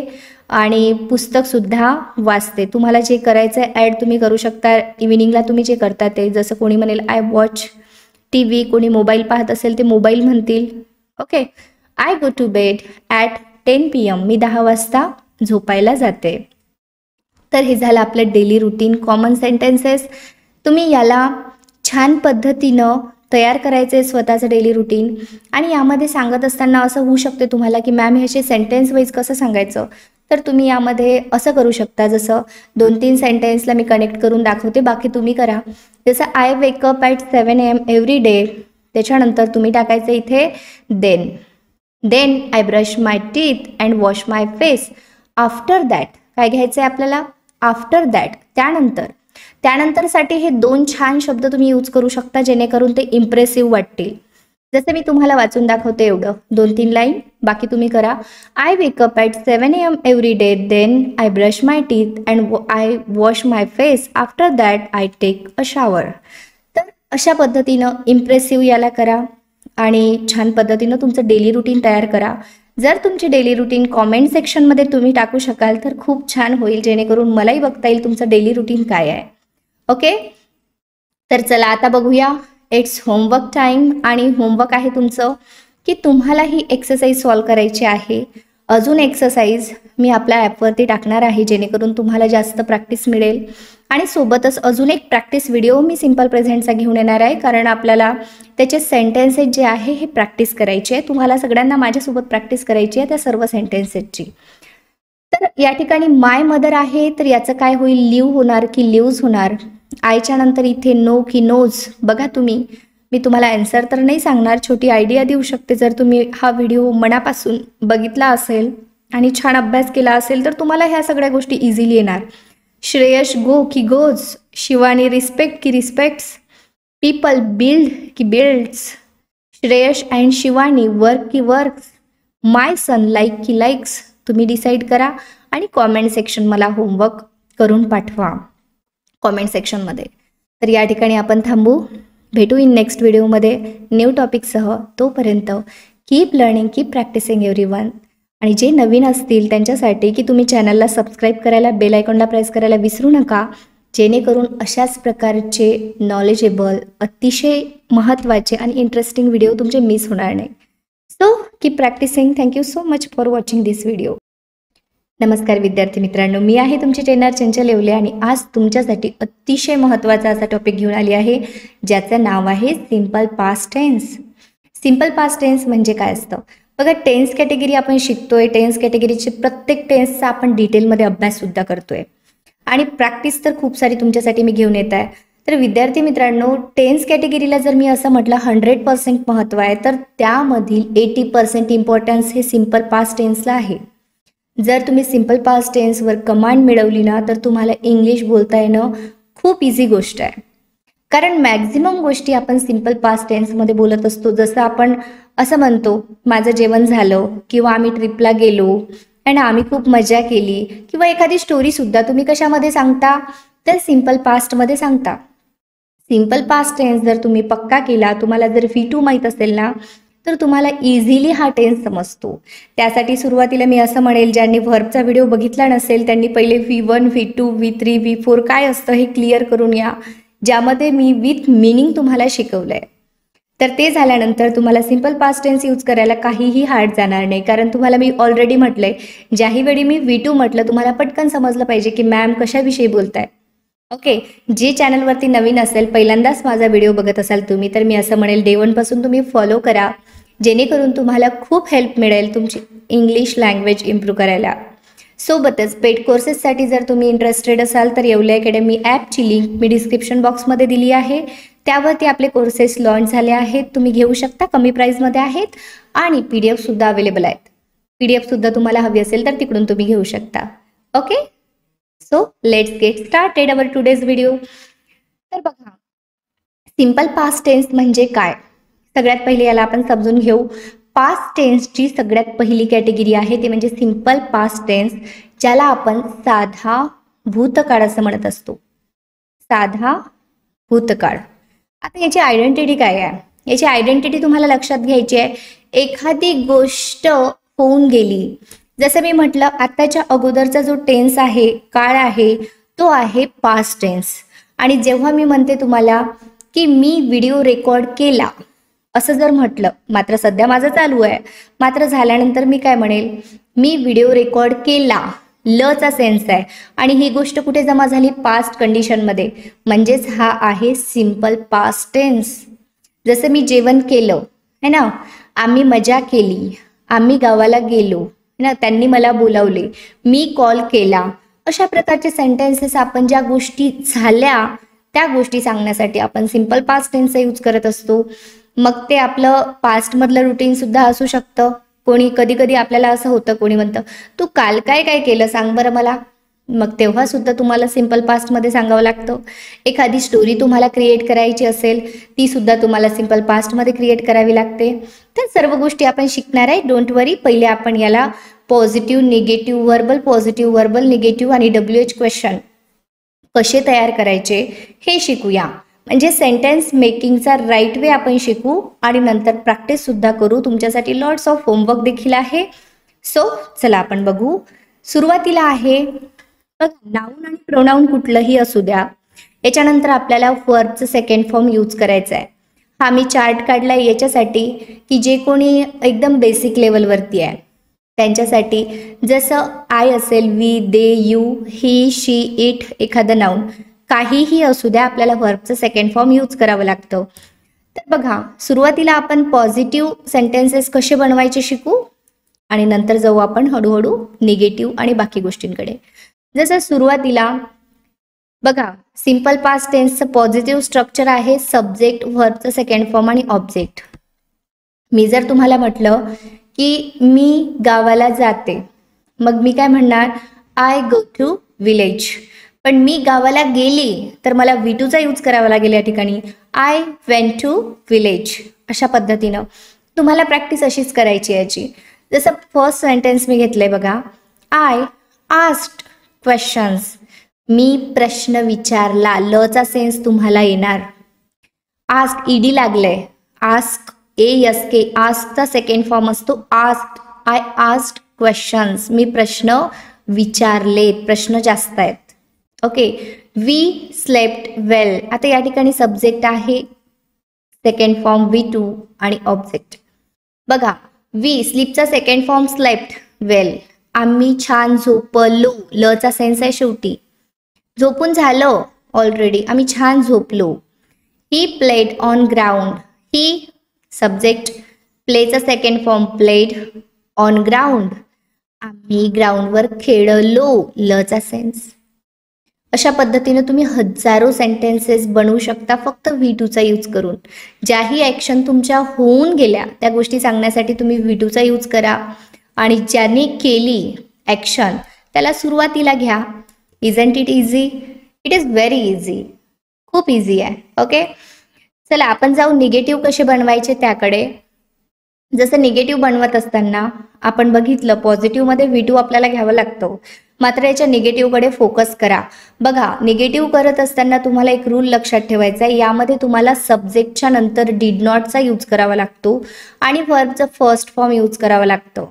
आणि पुस्तकसुद्धा वाचते. तुम्हाला जे करायचं आहे ॲड तुम्ही करू शकता. इव्हिनिंगला तुम्ही जे करता ते, जसं कोणी म्हणेल आय वॉच TV, कोणी मोबाईल पाहत असेल ते मोबाईल म्हणतील. Okay. I go to bed at 10 PM. मी 10 वाजता झोपायला जाते. तर हे झालं आपलं डेली रुटीन, कॉमन सेंटेन्सेस. तुम्ही याला छान पद्धतीनं तयार करायचे स्वतःचं डेली रुटीन. आणि यामध्ये सांगत असताना असं होऊ शकते तुम्हाला की मॅम हे असे सेंटेन्स वाईज कसं सांगायचं, तर तुम्ही यामध्ये असं करू शकता. जसं 2-3 सेंटेन्सला मी कनेक्ट करून दाखवते, बाकी तुम्ही करा. जसं I wake up at 7 AM every day. त्याच्यानंतर तुम्ही टाकायचं इथे then I brush my teeth and wash my face. After that काय घ्यायचं आहे आपल्याला, आफ्टर दॅट त्यानंतरसाठी हे 2 छान शब्द तुम्ही यूज करू शकता जेणेकरून ते इम्प्रेसिव्ह वाटतील. जसं मी तुम्हाला वाचून दाखवते एवढं 2-3 लाईन, बाकी तुम्ही करा. I wake up at 7 AM every day. Then I brush my teeth and I wash my face. After that I take a shower. तर अशा पद्धतीनं इम्प्रेसिव्ह याला करा आणि छान पद्धतीनं तुमचं डेली रुटीन तयार करा. जर तुमची डेली रुटीन कॉमेंट सेक्शनमध्ये तुम्ही टाकू शकाल तर खूप छान होईल, जेणेकरून मलाही बघता येईल तुमचं डेली रुटीन काय आहे. ओके. तर चला आता बघूया. It's homework time. आणि होमवर्क आहे तुमचं की तुम्हाला ही एक्सरसाइज सॉल्व करायची आहे. अजून एक्सरसाइज मी आपल्या ॲपवरती टाकणार आहे जेणेकरून तुम्हाला जास्त प्रॅक्टिस मिळेल. आणि सोबतच अजून एक प्रॅक्टिस व्हिडिओ मी सिम्पल प्रेझेंटचा घेऊन येणार आहे, कारण आपल्याला त्याचे सेंटेन्सेस जे आहे हे प्रॅक्टिस करायचे आहे. तुम्हाला सगळ्यांना माझ्यासोबत प्रॅक्टिस करायची आहे त्या सर्व सेंटेन्सेसची. तर या ठिकाणी माय मदर आहे, तर याचं काय होईल, लिव्ह होणार की लिव्ज होणार. आयच्या नंतर इथे नो की नोज. बघा तुम्ही, मी तुम्हाला आन्सर तर नाही सांगणार, छोटी आयडिया देऊ शकते. जर तुम्ही हा व्हिडिओ मनापासून बघितला असेल आणि छान अभ्यास केला असेल तर तुम्हाला ह्या सगळ्या गोष्टी इझिली येणार. श्रेयश गो की गोज, शिवानी रिस्पेक्ट की रिस्पेक्ट्स, पीपल बिल्ड की builds, Shreyash and Shivani work की वर्क्स, माय सन लाईक की लाईक्स. तुम्ही डिसाईड करा आणि कॉमेंट सेक्शन मला होमवर्क करून पाठवा कॉमेंट सेक्शनमध्ये. तर या ठिकाणी आपण थांबू. भेटू इन नेक्स्ट व्हिडिओमध्ये न्यू टॉपिकसह. तोपर्यंत keep learning, keep practising everyone. आणि जे नवीन असतील त्यांच्यासाठी की तुम्ही चॅनलला सबस्क्राईब करायला, बेल आयकॉनला प्रेस करायला विसरू नका, जेणेकरून अशाच प्रकारचे नॉलेजेबल, अतिशय महत्त्वाचे आणि इंटरेस्टिंग व्हिडिओ तुमचे मिस होणार नाही. So keep practising. Thank you so much for watching this video. नमस्कार विद्यार्थी मित्रांनो, मी आहे तुमची ट्रेनर चंचल येवले आणि आज तुमच्यासाठी अतिशय महत्त्वाचा असा टॉपिक घेऊन आली आहे, ज्याचं नाव आहे simple past tense. Simple past tense म्हणजे काय असतं बघा. टेन्स कॅटेगरी आपण शिकतोय. टेन्स कॅटेगरीचे प्रत्येक टेन्सचा आपण डिटेलमध्ये अभ्याससुद्धा करतोय आणि प्रॅक्टिस तर खूप सारी तुमच्यासाठी मी घेऊन येत आहे. तर विद्यार्थी मित्रांनो, टेन्स कॅटेगरीला जर मी असं म्हटलं 100% महत्त्व आहे, तर त्यामधील 80% इम्पॉर्टन्स हे सिम्पल पास्ट टेन्सला आहे. जर तुम्ही सिम्पल पास्ट टेन्सवर कमांड मिळवली ना, तर तुम्हाला इंग्लिश बोलता येणं खूप इझी गोष्ट आहे. कारण मॅक्झिमम गोष्टी आपण सिम्पल पास्ट टेन्समध्ये बोलत असतो. जसं आपण असं म्हणतो, माझं जेवण झालं, किंवा आम्ही ट्रिपला गेलो आणि आम्ही खूप मजा केली, किंवा एखादी स्टोरीसुद्धा तुम्ही कशामध्ये सांगता, तर सिम्पल पास्टमध्ये सांगता. सिम्पल पास्ट टेन्स जर तुम्ही पक्का केला, तुम्हाला जर V2 माहीत असेल ना, तर तुम्हाला इझिली हा टेन्स समजतो. त्यासाठी सुरुवातीला मी असं म्हणेल, ज्यांनी व्हर्बचा व्हिडिओ बघितला नसेल त्यांनी पहिले V1, V2, V3, V4 काय असतं हे क्लिअर करून या, ज्यामध्ये मी विथ मिनिंग तुम्हाला शिकवलं आहे. तर ते झाल्यानंतर तुम्हाला सिम्पल पास्ट टेन्स यूज करायला काहीही हार्ड जाणार नाही. कारण तुम्हाला मी ऑलरेडी म्हटलं आहे, ज्याही वेळी मी V2 म्हटलं तुम्हाला पटकन समजलं पाहिजे की मॅम कशाविषयी बोलताय. ओके. जे चॅनलवरती नवीन असेल, पहिल्यांदाच माझा व्हिडिओ बघत असाल तुम्ही, तर मी असं म्हणेल डे 1 पासून तुम्ही फॉलो करा, जेणेकरून तुम्हाला खूप हेल्प मिळेल तुमची इंग्लिश लँग्वेज इम्प्रूव्ह करायला. सोबतच पेड कोर्सेससाठी जर तुम्ही इंटरेस्टेड असाल तर येवले अकॅडमी ॲपची लिंक मी डिस्क्रिप्शन बॉक्समध्ये दिली आहे. त्यावरती आपले कोर्सेस लॉन्च झाले आहेत, तुम्ही घेऊ शकता, कमी प्राईजमध्ये आहेत आणि PDF सुद्धा अवेलेबल आहेत. PDF सुद्धा तुम्हाला हवी असेल तर तिकडून तुम्ही घेऊ शकता. Okay. So let's get started our today's video. तर बघा, सिम्पल पास्ट टेन्स म्हणजे काय, सगळ्यात पहिले याला आपण समजून घेऊ. पास्ट टेन्सची सगळ्यात पहिली कॅटेगरी आहे ते म्हणजे सिम्पल पास्ट टेन्स, ज्याला आपण साधा भूतकाळ असं म्हणत असतो. साधा भूतकाळ. आता याची आयडेंटिटी काय आहे, याची आयडेंटिटी तुम्हाला लक्षात घ्यायची आहे. एखादी गोष्ट होऊन गेली, जसं मी म्हटलं आत्ताच्या अगोदरचा जो टेन्स आहे, काळ आहे, तो आहे पास्ट टेन्स. आणि जेव्हा मी म्हणते तुम्हाला की मी व्हिडिओ रेकॉर्ड केला असं जर म्हटलं, मात्र सध्या माझं चालू आहे, मात्र झाल्यानंतर मी काय म्हणेल, मी व्हिडिओ रेकॉर्ड केला, लचा सेन्स आहे आणि ही गोष्ट कुठे जमा झाली, पास्ट कंडिशनमध्ये, म्हणजेच हा आहे सिम्पल पास्ट टेन्स. जसं मी जेवण केलं है ना, आम्ही मजा केली, आम्ही गावाला गेलो ना, त्यांनी मला बोलावले, मी कॉल केला, अशा प्रकारचे सेंटेन्सेस आपण ज्या गोष्टी झाल्या त्या गोष्टी सांगण्यासाठी आपण सिम्पल पास्ट टेन्सचा यूज करत असतो. मग ते आपलं पास्टमधलं रुटीनसुद्धा असू शकतं. कोणी कधी कधी आपल्याला असं होतं, कोणी म्हणतं तू काल काय काय केलं सांग बरं मला, मग तेव्हासुद्धा तुम्हाला सिम्पल पास्टमध्ये सांगावं लागतं. एखादी स्टोरी तुम्हाला क्रिएट करायची असेल, तीसुद्धा तुम्हाला सिम्पल पास्टमध्ये क्रिएट करावी लागते. तर सर्व गोष्टी आपण शिकणार आहे, डोंट वरी. पहिले आपण याला positive, negative verbal, positive verbal, negative आणि WH क्वेश्चन कसे तयार करायचे हे शिकूया. म्हणजे सेंटेन्स मेकिंगचा राईट वे आपण शिकू आणि नंतर प्रॅक्टिससुद्धा करू. तुमच्यासाठी लॉट्स ऑफ होमवर्क देखील आहे. सो चला आपण बघू. सुरुवातीला आहे नाऊन आणि प्रोनाऊन कुठलंही असू द्या, याच्यानंतर आपल्याला वर्बचं सेकंड फॉर्म यूज करायचा आहे. हा मी चार्ट काढला आहे याच्यासाठी की जे कोणी एकदम बेसिक लेवलवरती आहे त्यांच्यासाठी. जसं आय असेल, we, they, you, he, she, it, एखादं नाऊन काहीही असू द्या, आपल्याला वर्बचं सेकंड फॉर्म यूज करावं लागतं. तर बघा, सुरुवातीला आपण पॉझिटिव्ह सेंटेन्सेस कसे बनवायचे शिकू आणि नंतर जाऊ आपण हळूहळू निगेटिव्ह आणि बाकी गोष्टींकडे. जसं सुरुवातीला बघा, सिंपल पास्ट टेन्सचं पॉझिटिव्ह स्ट्रक्चर आहे सब्जेक्ट, व्हर्बचं सेकंड फॉर्म आणि ऑब्जेक्ट. मी जर तुम्हाला म्हटलं की मी गावाला जाते, मग मी काय म्हणणार, आय गो टू विलेज. पण मी गावाला गेली तर मला V2चा यूज करावा लागेल या ठिकाणी, आय वेंट टू विलेज. अशा पद्धतीनं तुम्हाला प्रॅक्टिस अशीच करायची याची. जसं फर्स्ट सेंटेन्स मी घेतलंय बघा, आय आस्क्ड क्वेश्चन्स. मी प्रश्न विचारला, लचा सेन्स तुम्हाला येणार. आस्क ईडी लागलंय, आस्क ASK, आस्कचा सेकंड फॉर्म असतो आस्क्ड. आय आस्क्ड क्वेश्चन्स, मी प्रश्न विचारलेत, प्रश्न जास्त आहेत. ओके, वी स्लेप्ट वेल. आता या ठिकाणी सब्जेक्ट आहे, सेकंड फॉर्म V2 आणि ऑब्जेक्ट. बघा, वी स्लीपचा सेकंड फॉर्म स्लेप्ट वेल. आम्ही छान झोपलो, लचा सेन्स आहे शेवटी, झोपून झालं ऑलरेडी, आम्ही छान झोपलो. He played on ground. He subject, प्लेचा second form played, on ground आम्ही ग्राउंडवर खेळलो, लचा सेन्स. अशा पद्धतीने तुम्ही हजारो सेंटेन्सेस बनवू शकता फक्त V2चा यूज करून. ज्याही ॲक्शन तुमच्या होऊन गेल्या त्या गोष्टी सांगण्यासाठी तुम्ही V2चा यूज करा, आणि ज्याने केली ॲक्शन त्याला सुरुवातीला घ्या. Isn't it easy? It is very easy, खूप इझी आहे. ओके, चला आपण जाऊ निगेटिव्ह कसे बनवायचे त्याकडे. जसं निगेटिव्ह बनवत असताना आपण बघितलं, पॉझिटिव्हमध्ये V2 आपल्याला घ्यावं लागतं, मात्र याच्या निगेटिव्हकडे फोकस करा. बघा, निगेटिव्ह करत असताना तुम्हाला एक रूल लक्षात ठेवायचा आहे, यामध्ये तुम्हाला सब्जेक्टच्या नंतर डिड नॉटचा यूज करावा लागतो आणि व्हर्बचं फर्स्ट फॉर्म यूज करावा लागतो,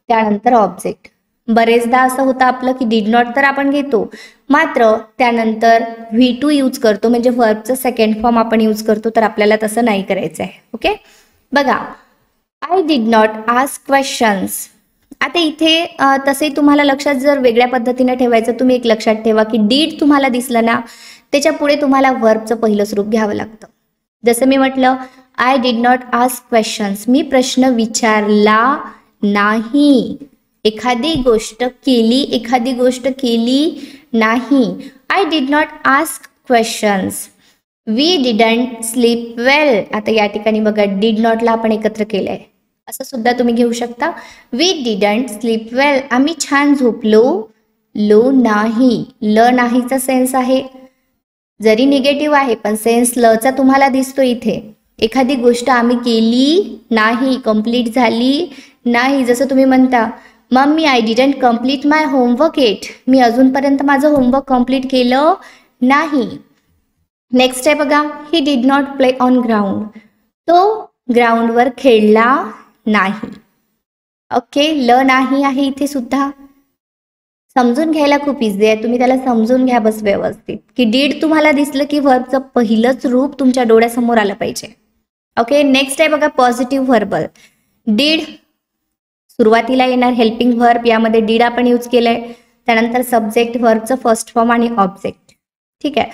त्यानंतर ऑब्जेक्ट. बरेचदा असं होतं आपलं की डिड नॉट तर आपण घेतो, मात्र त्यानंतर V2 यूज करतो, म्हणजे व्हर्बचं सेकंड फॉर्म आपण यूज करतो, तर आपल्याला तसं नाही करायचं आहे. ओके, बघा, I did not ask questions. आता इथे तसे तुम्हाला लक्षात जर वेगळ्या पद्धतीने ठेवायचं, तुम्ही एक लक्षात ठेवा की डीड तुम्हाला दिसलं ना, त्याच्या पुढे तुम्हाला व्हर्बचं पहिलं स्वरूप घ्यावं लागतं. जसं मी म्हटलं, I did not ask questions, मी प्रश्न विचारला नाही. एखादी गोष्ट केली नाही. I did not ask questions. We didn't sleep well. आता या ठिकाणी बघा, डिड नॉटला आपण एकत्र केलंय, असं सुद्धा तुम्ही घेऊ शकता. वी डिडंट स्लीप वेल, आम्ही छान झोपलो लो नाही. ल नाहीचा सेन्स आहे, जरी निगेटिव्ह आहे पण सेन्स लचा तुम्हाला दिसतो इथे. एखादी गोष्ट आम्ही केली नाही, कंप्लीट झाली नाही. जसं तुम्ही म्हणता, mummy I didn't complete my homework yet. मी अजूनपर्यंत माझं होमवर्क कम्प्लीट केलं नाही. नेक्स्ट आहे बघा, he did not play on ground. तो ग्राउंडवर खेळला नाही. ओके, ल नाही आहे इथे सुद्धा. समजून घ्यायला खूप इझी आहे, तुम्ही त्याला समजून घ्या बस व्यवस्थित, की डीड तुम्हाला दिसलं की व्हर्बचं पहिलंच रूप तुमच्या डोळ्यासमोर आलं पाहिजे. ओके, नेक्स्ट आहे बघा, पॉझिटिव्ह व्हर्बल. डीड सुरुवातीला येणार हेल्पिंग व्हर्ब, यामध्ये डीड आपण यूज केलंय, त्यानंतर सब्जेक्ट, व्हर्बचं फर्स्ट फॉर्म आणि ऑब्जेक्ट. ठीक आहे,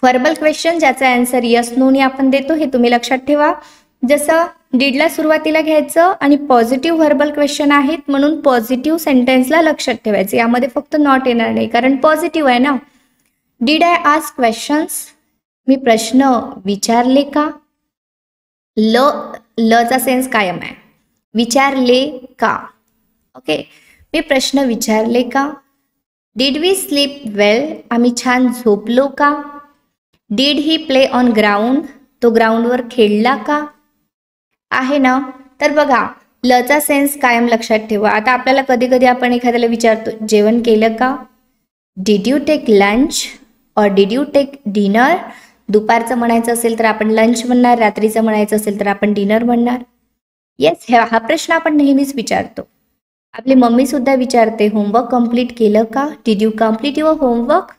व्हर्बल क्वेश्चन ज्याचा आन्सर यस नो नी आपण देतो, हे तुम्ही लक्षात ठेवा. जसं डीडला सुरुवातीला घ्यायचं आणि पॉझिटिव्ह व्हर्बल क्वेश्चन आहेत म्हणून पॉझिटिव्ह सेंटेन्सला लक्षात ठेवायचं, यामध्ये फक्त नॉट येणार नाही कारण पॉझिटिव्ह आहे ना. डीड आय आस्क क्वेश्चन्स, मी प्रश्न विचारले का. लचा सेन्स कायम आहे, विचारले का. ओके, मी प्रश्न विचारले का. डीड वी स्लीप वेल, आम्ही छान झोपलो का. Did he play on ground, तो ग्राउंडवर खेळला का. आहे ना. तर बघा, लचा सेन्स कायम लक्षात ठेवा. आता आपल्याला कधी कधी आपण एखाद्याला विचारतो, जेवण केलं का. डिड यू टेक लंच और डिड यू टेक डिनर. दुपारचं म्हणायचं असेल तर आपण लंच म्हणणार, रात्रीचं म्हणायचं असेल तर आपण डिनर म्हणणार. येस, हा प्रश्न आपण नेहमीच विचारतो. आपली मम्मी सुद्धा विचारते, होमवर्क कम्प्लीट केलं का. Did you complete your homework.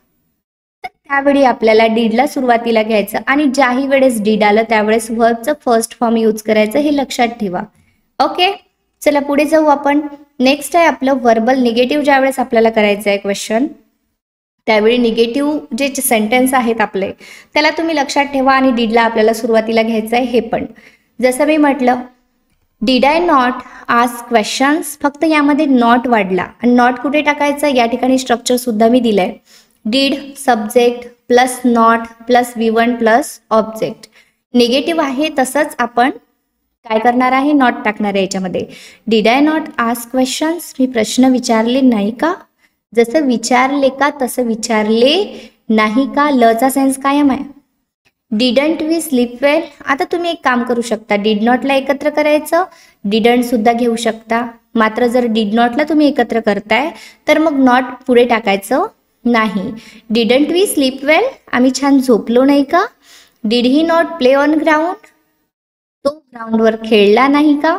तर त्यावेळी आपल्याला डीडला सुरुवातीला घ्यायचं आणि ज्याही वेळेस डीड आलं त्यावेळेस व्हर्बचं फर्स्ट फॉर्म यूज करायचं, हे लक्षात ठेवा. ओके, चला पुढे जाऊ आपण. नेक्स्ट आहे आपलं व्हर्बल निगेटिव्ह. ज्यावेळेस आपल्याला करायचं आहे क्वेश्चन, त्यावेळी निगेटिव्ह जे सेंटेन्स आहेत आपले, त्याला तुम्ही लक्षात ठेवा आणि डीडला आपल्याला सुरुवातीला घ्यायचं आहे. हे पण जसं मी म्हटलं, did I not ask questions, फक्त यामध्ये नॉट वाढला आणि नॉट कुठे टाकायचं या ठिकाणी स्ट्रक्चर सुद्धा मी दिलंय. Did subject plus not plus V1 plus object. Negative आहे तसंच आपण काय करणार आहे, नॉट टाकणार आहे याच्यामध्ये. Did I not ask questions, मी प्रश्न विचारले नाही का. जसं विचारले का तसं विचारले नाही का. लचा सेन्स कायम आहे. Didn't we sleep well. आता तुम्ही एक काम करू शकता, डिड नॉटला एकत्र करायचं, डिडंट सुद्धा घेऊ शकता. मात्र जर डिड नॉटला तुम्ही एकत्र करताय तर मग नॉट पुढे टाकायचं नाही. डिडंट वी स्लीप वेल, आम्ही छान झोपलो नाही का. Did he not play on ground, तो ग्राउंडवर खेळला नाही का.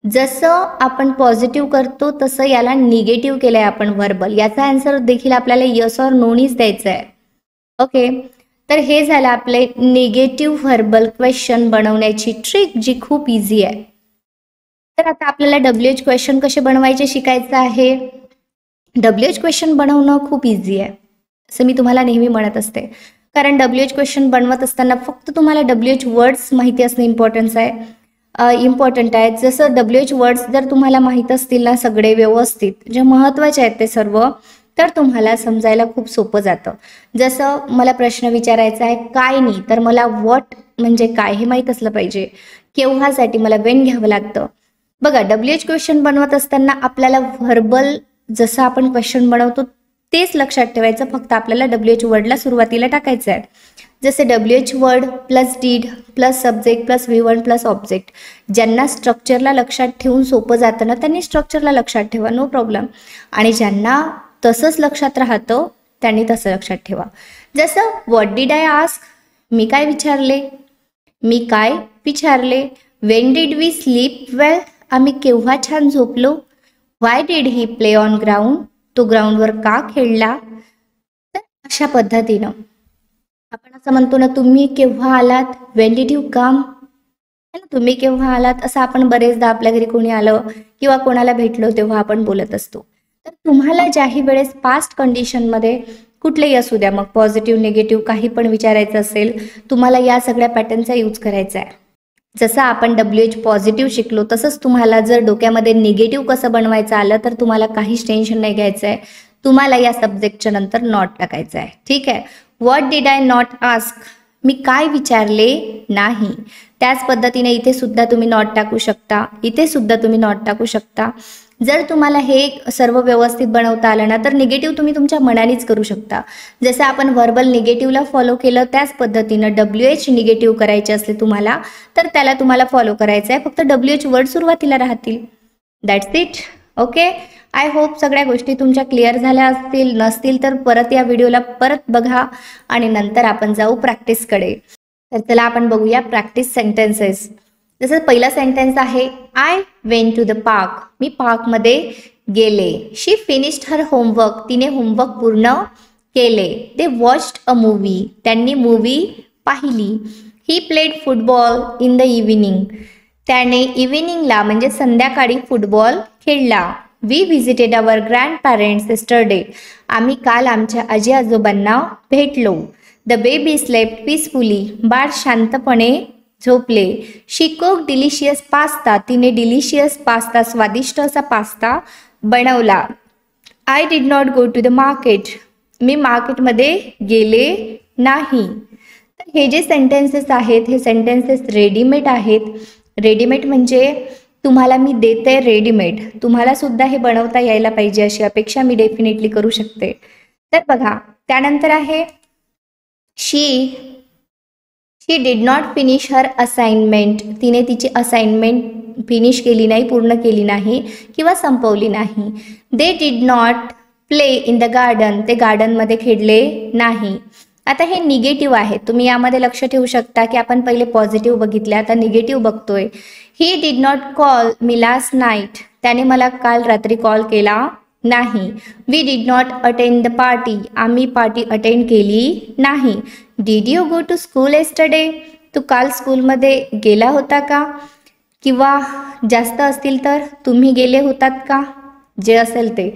जसं आपण पॉझिटिव्ह करतो तसं याला निगेटिव्ह केलंय आपण व्हर्बल. याचा आन्सर देखील आपल्याला यस ऑर नोनीच द्यायचा आहे. ओके, तर हे झालं आपले निगेटिव्ह व्हर्बल क्वेश्चन बनवण्याची ट्रिक, जी खूप इझी आहे. तर आता आपल्याला WH क्वेश्चन कसे बनवायचे शिकायचं आहे. WH क्वेश्चन बनवणं खूप इझी आहे असं मी तुम्हाला नेहमी म्हणत असते. कारण WH क्वेश्चन बनवत असताना फक्त तुम्हाला WH वर्ड्स माहिती असणं इम्पॉर्टंट आहे. जसं WH वर्ड्स जर तुम्हाला माहीत असतील ना सगळे व्यवस्थित, जे महत्त्वाचे आहेत ते सर्व, तर तुम्हाला समजायला खूप सोपं जातं. जसं मला प्रश्न विचारायचा आहे काय नाही, तर मला व्हॉट म्हणजे काय हे माहीत असलं पाहिजे. केव्हासाठी मला वेन घ्यावं लागतं. बघा, WH क्वेश्चन बनवत असताना आपल्याला व्हर्बल जसं आपण क्वेश्चन बनवतो तेच लक्षात ठेवायचं. फक्त आपल्याला WH वर्डला सुरुवातीला टाकायचं आहे. जसे WH word plus did plus subject plus V1 plus object. ज्यांना स्ट्रक्चरला लक्षात ठेवून सोपं जातं ना त्यांनी स्ट्रक्चरला लक्षात ठेवा, नो प्रॉब्लेम. आणि ज्यांना तसंच लक्षात राहतं त्यांनी तसं लक्षात ठेवा. जसं व्हॉट डीड आय आस्क, मी काय विचारले, मी काय विचारले. When did we sleep well, आम्ही केव्हा छान झोपलो. Why did he play on ground, तो ग्राउंडवर का खेळला. तर अशा पद्धतीनं आपण असं म्हणतो ना, तुम्ही केव्हा आलात, वेन डिड यू कम, है ना, तुम्ही केव्हा आलात. असं आपण बरेचदा आपल्या घरी कोणी आलं किंवा कोणाला भेटलो तेव्हा आपण बोलत असतो. तर तुम्हाला ज्याही वेळेस पास्ट कंडिशनमध्ये कुठलेही असू द्या, मग पॉझिटिव्ह निगेटिव्ह काही पण विचारायचं असेल, तुम्हाला या सगळ्या पॅटर्नचा यूज करायचा आहे. जसं आपण WH पॉझिटिव्ह शिकलो तसंच तुम्हाला जर डोक्यामध्ये निगेटिव्ह कसं बनवायचं आलं तर तुम्हाला काहीच टेन्शन नाही घ्यायचं आहे. तुम्हाला या सब्जेक्टच्या नंतर नॉट टाकायचं आहे. ठीक आहे. What did I not ask, मी काय विचारले नाही. त्याच पद्धतीने इथे सुद्धा तुम्ही नॉट टाकू शकता, इथे सुद्धा तुम्ही नॉट टाकू शकता. जर तुम्हाला हे सर्व व्यवस्थित बनवता आलं ना तर निगेटिव्ह तुम्ही तुमच्या मनानेच करू शकता. जसं आपण व्हर्बल निगेटिव्हला फॉलो केलं त्याच पद्धतीनं WH निगेटिव्ह करायचे असले तुम्हाला तर त्याला तुम्हाला फॉलो करायचं आहे. फक्त WH वर्ड सुरुवातीला राहतील. That's it. Okay, I hope सगळ्या गोष्टी तुमच्या क्लिअर झाल्या असतील. नसतील तर परत या व्हिडिओला परत बघा आणि नंतर आपण जाऊ प्रॅक्टिसकडे. तर चला आपण बघूया प्रॅक्टिस सेंटेन्सेस. जसं पहिला सेंटेन्स आहे, I went to the park, मी पार्कमध्ये गेले. शी फिनिश्ड हर होमवर्क, तिने होमवर्क पूर्ण केले. दे वॉच्ड अ मूवी, त्यांनी मूवी पाहिली. He played football in the evening, त्याने इव्हिनिंगला म्हणजे संध्याकाळी फुटबॉल खेळला. We visited our grandparents yesterday, आम्ही काल आमच्या आजी आजोबांना भेटलो. द बेबी स्लेप्ट पीसफुली, बाळ शांतपणे झोपले. शी कुक्ड डिलिशियस पास्ता, तिने डिलिशियस पास्ता स्वादिष्ट असा पास्ता बनवला. I did not go to the market, मी मार्केटमध्ये गेले नाही. तर हे जे सेंटेन्सेस आहेत हे सेंटेन्सेस रेडीमेड आहेत. रेडीमेड म्हणजे तुम्हाला मी देते रेडीमेड, तुम्हाला सुद्धा हे बनवता यायला पाहिजे अशी अपेक्षा मी डेफिनेटली करू शकते. तर बघा, त्यानंतर आहे she did not finish her assignment, तिने तिची असाइनमेंट फिनिश केली नाही, पूर्ण केली नाही किंवा संपवली नाही. They did not play in the garden, ते गार्डनमध्ये खेळले नाही. आता हे निगेटिव्ह आहे, तुम्ही यामध्ये लक्ष ठेवू शकता की आपण पहिले पॉझिटिव्ह बघितले, आता निगेटिव्ह बघतोय. He did not call me last night, त्याने मला काल रात्री कॉल केला नाही. We did not attend the party, आम्ही पार्टी अटेंड केली नाही. Did you go to school yesterday, तू काल स्कूलमध्ये गेला होता का, किंवा जास्त असतील तर तुम्ही गेले होतात का, जे असेल ते.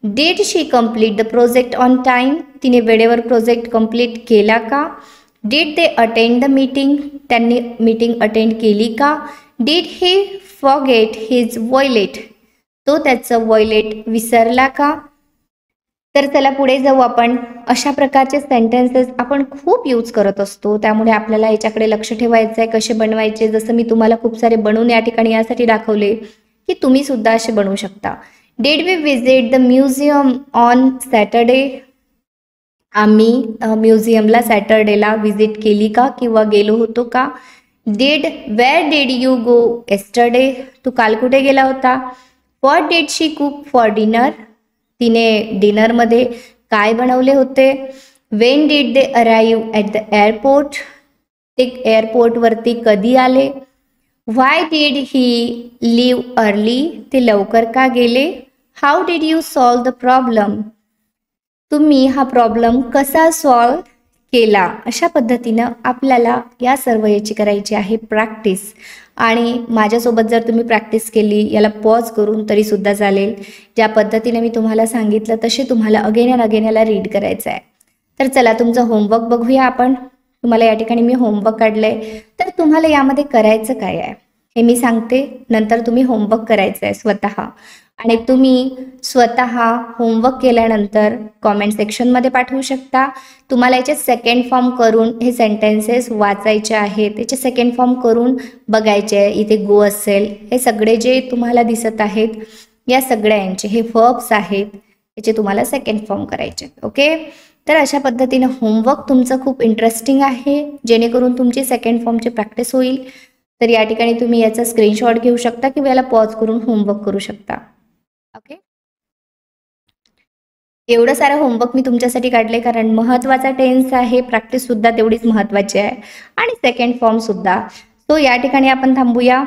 Did she complete the project on time, तिने वेळेवर प्रोजेक्ट कम्प्लीट केला का. Did they attend the meeting, त्यांनी मीटिंग अटेंड केली का. Did he forget his wallet, तो त्याचं वॉयलेट विसरला का. तर चला पुढे जाऊ आपण. अशा प्रकारचे सेंटेन्सेस आपण खूप यूज करत असतो, त्यामुळे आपल्याला याच्याकडे लक्ष ठेवायचं आहे कसे बनवायचे. जसं मी तुम्हाला खूप सारे बनवून या ठिकाणी यासाठी दाखवले की तुम्ही सुद्धा असे बनवू शकता. Did we visit the museum on Saturday? आम्ही म्युझियमला सॅटर्डेला व्हिजिट केली का किंवा गेलो होतो का? Where did you go yesterday? तू काल कुठे गेला होता? What did she cook for dinner? तिने डिनरमध्ये काय बनवले होते? When did they arrive at the airport? ते एअरपोर्टवरती कधी आले? Why did he leave early? ते लवकर का गेले? How did you solve the problem? तुम्ही हा प्रॉब्लेम कसा सॉल्व केला? अशा पद्धतीनं आपल्याला या सर्व याची करायची आहे प्रॅक्टिस. आणि माझ्यासोबत जर तुम्ही प्रॅक्टिस केली, याला पॉज करून तरी सुद्धा चालेल. ज्या पद्धतीने मी तुम्हाला सांगितलं तसे तुम्हाला अगेन अँड अगेन याला रीड करायचं आहे. तर चला तुमचं होमवर्क बघूया आपण. तुम्हाला या ठिकाणी मी होमवर्क काढलंय. तर तुम्हाला यामध्ये करायचं काय आहे हे मी सांगते, नंतर तुम्ही होमवर्क करायचं आहे स्वतः. आणि तुम्ही स्वतः होमवर्क केल्यानंतर कॉमेंट सेक्शनमध्ये पाठवू शकता. तुम्हाला याचे सेकंड फॉर्म करून हे सेंटेन्सेस वाचायचे आहेत, त्याचे सेकंड फॉर्म करून बघायचे आहे. इथे गो असेल, हे सगळे जे तुम्हाला दिसत आहेत या सगळ्यांचे हे वर्ब्स आहेत, याचे तुम्हाला सेकंड फॉर्म करायचे. ओके, तर अशा पद्धतीने होमवर्क तुमचं खूप इंटरेस्टिंग आहे, जेणेकरून तुमची सेकंड फॉर्मची प्रॅक्टिस होईल. तर या ठिकाणी तुम्ही याचा स्क्रीनशॉट घेऊ शकता किंवा याला पॉज करून होमवर्क करू शकता. ओके, एवढं सारं होमवर्क मी तुमच्यासाठी काढले कारण महत्त्वाचा टेन्स आहे, प्रॅक्टिस सुद्धा तेवढीच महत्त्वाची आहे आणि सेकंड फॉर्म सुद्धा. सो या ठिकाणी आपण थांबूया.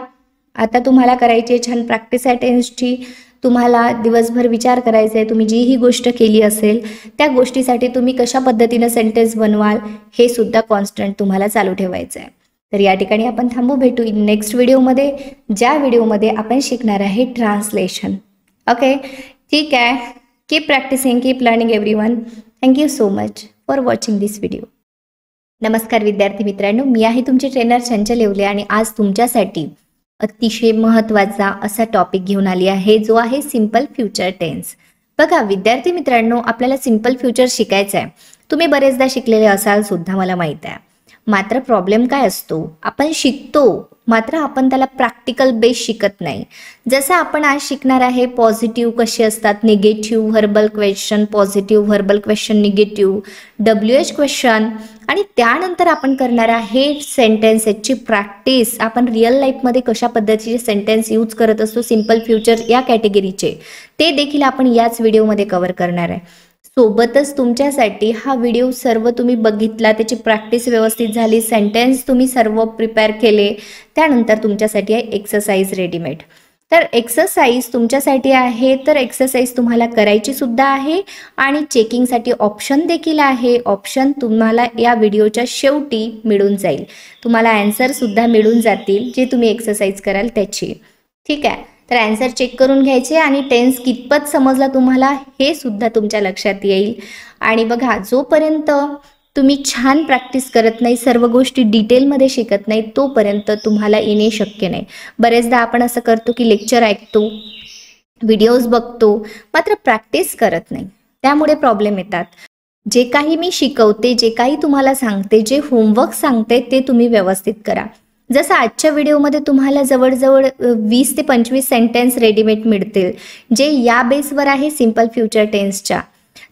आता तुम्हाला करायची छान प्रॅक्टिस आहे टेन्सची. तुम्हाला दिवसभर विचार करायचा आहे, तुम्ही जी ही गोष्ट केली असेल त्या गोष्टीसाठी तुम्ही कशा पद्धतीनं सेंटेन्स बनवाल हे सुद्धा कॉन्स्टंट तुम्हाला चालू ठेवायचं आहे. तर या ठिकाणी आपण थांबू, भेटू इन नेक्स्ट व्हिडिओमध्ये, ज्या व्हिडिओमध्ये आपण शिकणार आहे ट्रान्सलेशन. ओके, ठीक आहे. Keep practicing, keep learning everyone. Thank you so much for watching this video. नमस्कार विद्यार्थी मित्रांनो, मी आहे तुमचे ट्रेनर चंचल येवले आणि आज तुमच्यासाठी अतिशय महत्त्वाचा असा टॉपिक घेऊन आली आहे जो आहे सिंपल फ्युचर टेन्स. बघा विद्यार्थी मित्रांनो, आपल्याला सिंपल फ्युचर शिकायचं आहे. तुम्ही बरेचदा शिकलेले असाल सुद्धा, मला माहीत आहे. मात्र प्रॉब्लेम काय असतो, आपण शिकतो मात्र आपण त्याला प्रॅक्टिकल बेस शिकत नाही. जसं आपण आज शिकणार आहे पॉझिटिव्ह कसे असतात, negative verbal question, positive verbal question, negative WH question, आणि त्यानंतर आपण करणार आहे सेंटेन्सेसची प्रॅक्टिस. आपण रिअल लाईफमध्ये कशा पद्धतीचे सेंटेन्स यूज करत असतो सिंपल फ्युचर या कॅटेगरीचे, ते देखील आपण याच व्हिडिओमध्ये कव्हर करणार आहे. सोबतच तुमच्यासाठी हा व्हिडिओ सर्व तुम्ही बघितला, त्याची प्रॅक्टिस व्यवस्थित झाली, सेंटेन्स तुम्ही सर्व प्रिपेअर केले, त्यानंतर तुमच्यासाठी आहे एक्सरसाइज रेडीमेड. तर एक्सरसाइज तुमच्यासाठी आहे, तर एक्सरसाइज तुम्हाला करायची सुद्धा आहे आणि चेकिंगसाठी ऑप्शन देखील आहे. ऑप्शन तुम्हाला या व्हिडिओच्या शेवटी मिळून जाईल. तुम्हाला ॲन्सर सुद्धा मिळून जातील जे तुम्ही एक्सरसाइज कराल त्याची. ठीक आहे, तर ॲन्सर चेक करून घ्यायचे आणि टेन्स कितपत समजला तुम्हाला हे सुद्धा तुमच्या लक्षात येईल. आणि बघा, जोपर्यंत तुम्ही छान प्रॅक्टिस करत नाही, सर्व गोष्टी डिटेलमध्ये शिकत नाही, तोपर्यंत तुम्हाला येणे शक्य नाही. बरेचदा आपण असं करतो की लेक्चर ऐकतो, व्हिडिओज बघतो, मात्र प्रॅक्टिस करत नाही, त्यामुळे प्रॉब्लेम येतात. जे काही मी शिकवते, जे काही तुम्हाला सांगते, जे होमवर्क सांगते ते तुम्ही व्यवस्थित करा. जसं आजच्या व्हिडिओमध्ये तुम्हाला जवळजवळ 20 ते 25 सेंटेन्स रेडीमेड मिळतील, जे या बेसवर आहे सिंपल फ्युचर टेन्सच्या.